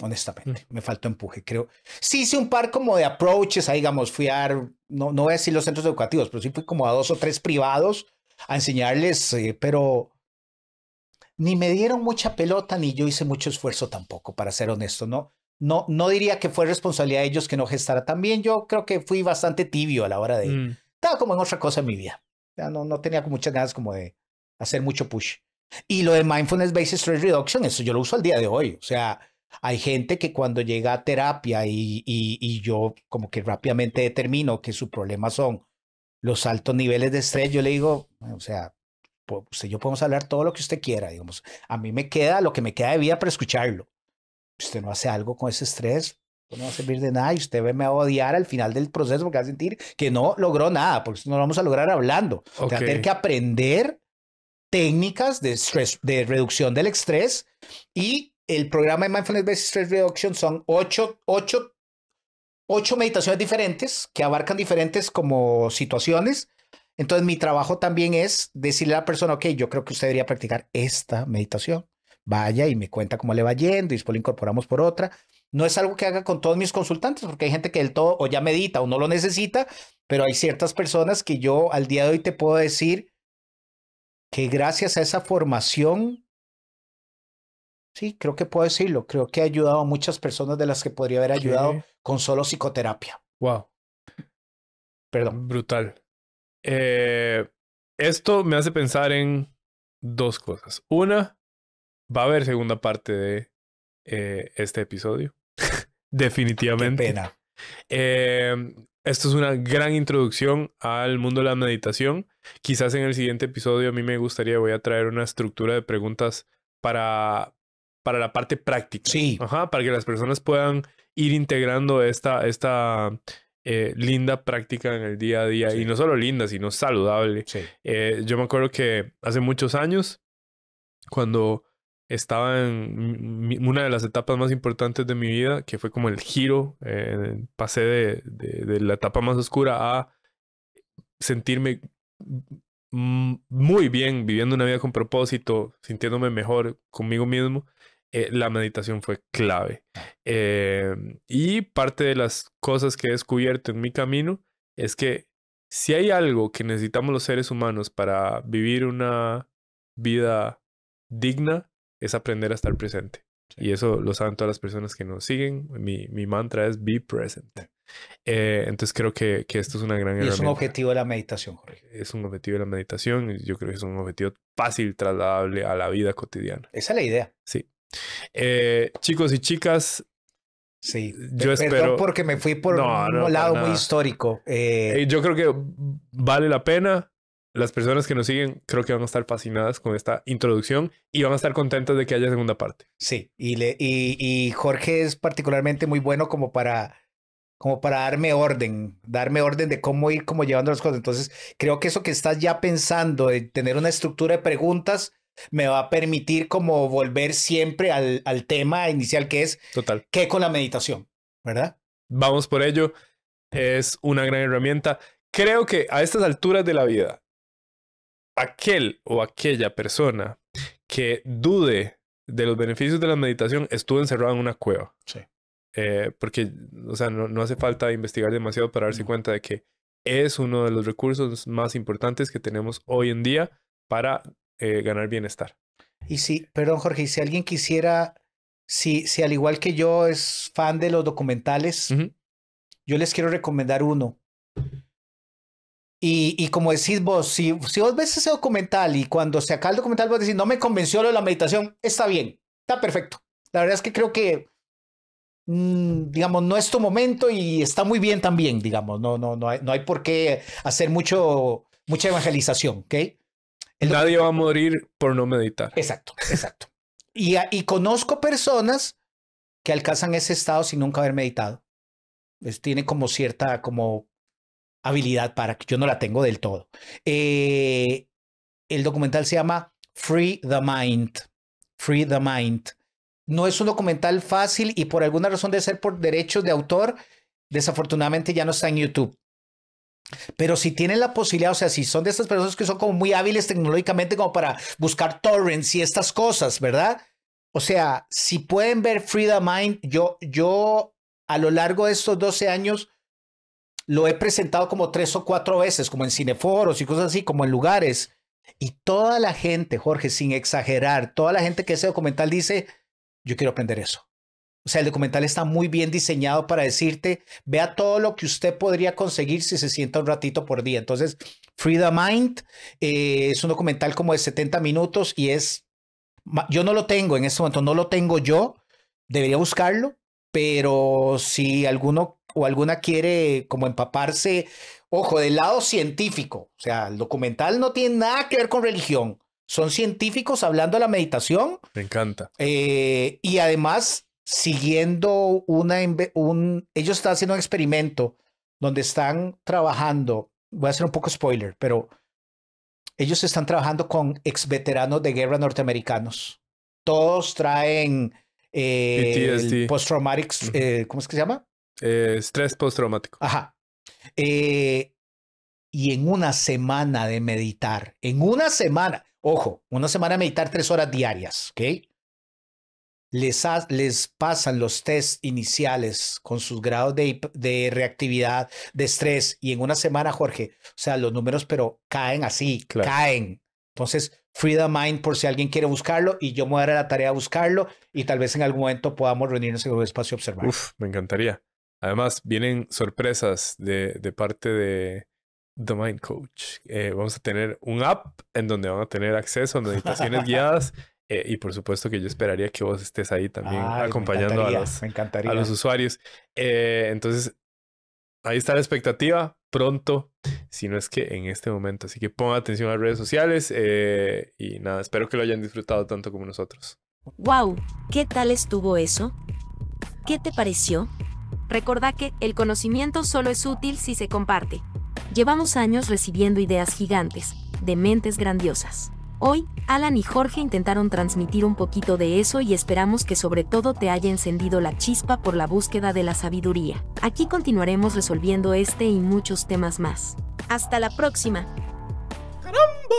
honestamente, me faltó empuje, creo. Sí hice un par como de approaches, ahí, digamos, fui a, no voy a decir los centros educativos, pero sí fui como a 2 o 3 privados a enseñarles, pero ni me dieron mucha pelota, ni yo hice mucho esfuerzo tampoco, para ser honesto, no diría que fue responsabilidad de ellos que no gestara tan bien. Yo creo que fui bastante tibio a la hora de, estaba como en otra cosa en mi vida. Ya no tenía muchas ganas como de hacer mucho push. Y lo de Mindfulness Based Stress Reduction, eso yo lo uso al día de hoy. O sea, hay gente que cuando llega a terapia y yo como que rápidamente determino que su problema son los altos niveles de estrés, yo le digo, o sea, usted y yo podemos hablar todo lo que usted quiera, digamos. A mí me queda lo que me queda de vida para escucharlo. Si usted no hace algo con ese estrés, no va a servir de nada y usted me va a odiar al final del proceso porque va a sentir que no logró nada, porque no lo vamos a lograr hablando. Okay. Va a tener que aprender técnicas de reducción del estrés, y el programa de Mindfulness Based Stress Reduction son 8 meditaciones diferentes que abarcan diferentes como situaciones. Entonces mi trabajo también es decirle a la persona, ok, yo creo que usted debería practicar esta meditación. Vaya y me cuenta cómo le va yendo y después lo incorporamos por otra. No es algo que haga con todos mis consultantes, porque hay gente que del todo o ya medita o no lo necesita, pero hay ciertas personas que yo al día de hoy te puedo decir que gracias a esa formación, sí, creo que puedo decirlo, creo que ha ayudado a muchas personas de las que podría haber ayudado con solo psicoterapia. Wow. Perdón. Brutal. Esto me hace pensar en 2 cosas. Una, va a haber segunda parte de este episodio. Definitivamente. Qué pena. Esto es una gran introducción al mundo de la meditación. Quizás en el siguiente episodio a mí me gustaría, voy a traer una estructura de preguntas para la parte práctica. Sí. Ajá, para que las personas puedan ir integrando esta linda práctica en el día a día. Sí. Y no solo linda, sino saludable. Sí. Yo me acuerdo que hace muchos años, cuando estaba en una de las etapas más importantes de mi vida, que fue como el giro, pasé de la etapa más oscura a sentirme muy bien, viviendo una vida con propósito, sintiéndome mejor conmigo mismo. La meditación fue clave. Y parte de las cosas que he descubierto en mi camino es que si hay algo que necesitamos los seres humanos para vivir una vida digna, es aprender a estar presente. Sí. Y eso lo saben todas las personas que nos siguen. Mi mantra es be present. Entonces creo que esto es una gran herramienta. Y es un objetivo de la meditación, Jorge. Es un objetivo de la meditación. Y yo creo que es un objetivo fácil, trasladable a la vida cotidiana. Esa es la idea. Sí. Chicos y chicas, sí, yo espero... Perdón porque me fui por un lado muy histórico. Yo creo que vale la pena. Las personas que nos siguen creo que van a estar fascinadas con esta introducción y van a estar contentas de que haya segunda parte. Sí, y Jorge es particularmente muy bueno como para darme orden de cómo ir como llevando las cosas. Entonces, creo que eso que estás ya pensando de tener una estructura de preguntas me va a permitir como volver siempre al tema inicial que es total. ¿Qué con la meditación? ¿Verdad? Vamos por ello. Es una gran herramienta. Creo que a estas alturas de la vida, aquel o aquella persona que dude de los beneficios de la meditación estuvo encerrado en una cueva. Sí. Porque, o sea, no hace falta investigar demasiado para darse cuenta de que es uno de los recursos más importantes que tenemos hoy en día para ganar bienestar. Y sí, perdón Jorge, si alguien quisiera, si al igual que yo es fan de los documentales, yo les quiero recomendar uno. Y como decís vos, si vos ves ese documental y cuando se acaba el documental vos decís, no me convenció lo de la meditación, está bien, está perfecto. La verdad es que creo que, digamos, no es tu momento y está muy bien también, digamos. No hay por qué hacer mucha evangelización, ¿ok? Nadie va a morir por no meditar. Exacto. Y conozco personas que alcanzan ese estado sin nunca haber meditado. Tiene como cierta habilidad para que yo no la tengo del todo. El documental se llama Free the Mind. Free the Mind. No es un documental fácil y por alguna razón de ser por derechos de autor, desafortunadamente ya no está en YouTube. Pero si tienen la posibilidad, o sea, si son de estas personas que son como muy hábiles tecnológicamente como para buscar torrents y estas cosas, ¿verdad? O sea, si pueden ver Free the Mind, yo a lo largo de estos 12 años lo he presentado como 3 o 4 veces, como en cineforos y cosas así, como en lugares. Y toda la gente, Jorge, sin exagerar, toda la gente que ese documental dice, yo quiero aprender eso. O sea, el documental está muy bien diseñado para decirte, vea todo lo que usted podría conseguir si se sienta un ratito por día. Entonces, Free the Mind es un documental como de 70 minutos y yo no lo tengo en este momento, no lo tengo yo, debería buscarlo, pero si alguno o alguna quiere como empaparse, ojo, del lado científico, o sea, el documental no tiene nada que ver con religión, son científicos hablando de la meditación. Me encanta. Y además, siguiendo ellos están haciendo un experimento donde están trabajando, voy a hacer un poco spoiler, pero ellos están trabajando con exveteranos de guerra norteamericanos. Todos traen el post-traumatic, ¿cómo es que se llama? Estrés postraumático. Ajá. Y en una semana de meditar, una semana de meditar 3 horas diarias, ¿ok? Les pasan los test iniciales con sus grados de reactividad, de estrés, y en una semana, Jorge, o sea, los números, pero caen así, claro. Caen. Entonces, Free the Mind por si alguien quiere buscarlo, y yo me voy a dar la tarea de buscarlo, y tal vez en algún momento podamos reunirnos en un espacio a observar. Me encantaría. Además, vienen sorpresas de parte de The Mind Coach. Vamos a tener un app en donde van a tener acceso a meditaciones guiadas. Y por supuesto que yo esperaría que vos estés ahí también acompañando a los usuarios. Entonces, ahí está la expectativa. Pronto, si no es que en este momento. Así que pongan atención a las redes sociales y nada, espero que lo hayan disfrutado tanto como nosotros. ¡Wow! ¿Qué tal estuvo eso? ¿Qué te pareció? Recordá que el conocimiento solo es útil si se comparte. Llevamos años recibiendo ideas gigantes, de mentes grandiosas. Hoy, Alan y Jorge intentaron transmitir un poquito de eso y esperamos que sobre todo te haya encendido la chispa por la búsqueda de la sabiduría. Aquí continuaremos resolviendo este y muchos temas más. ¡Hasta la próxima!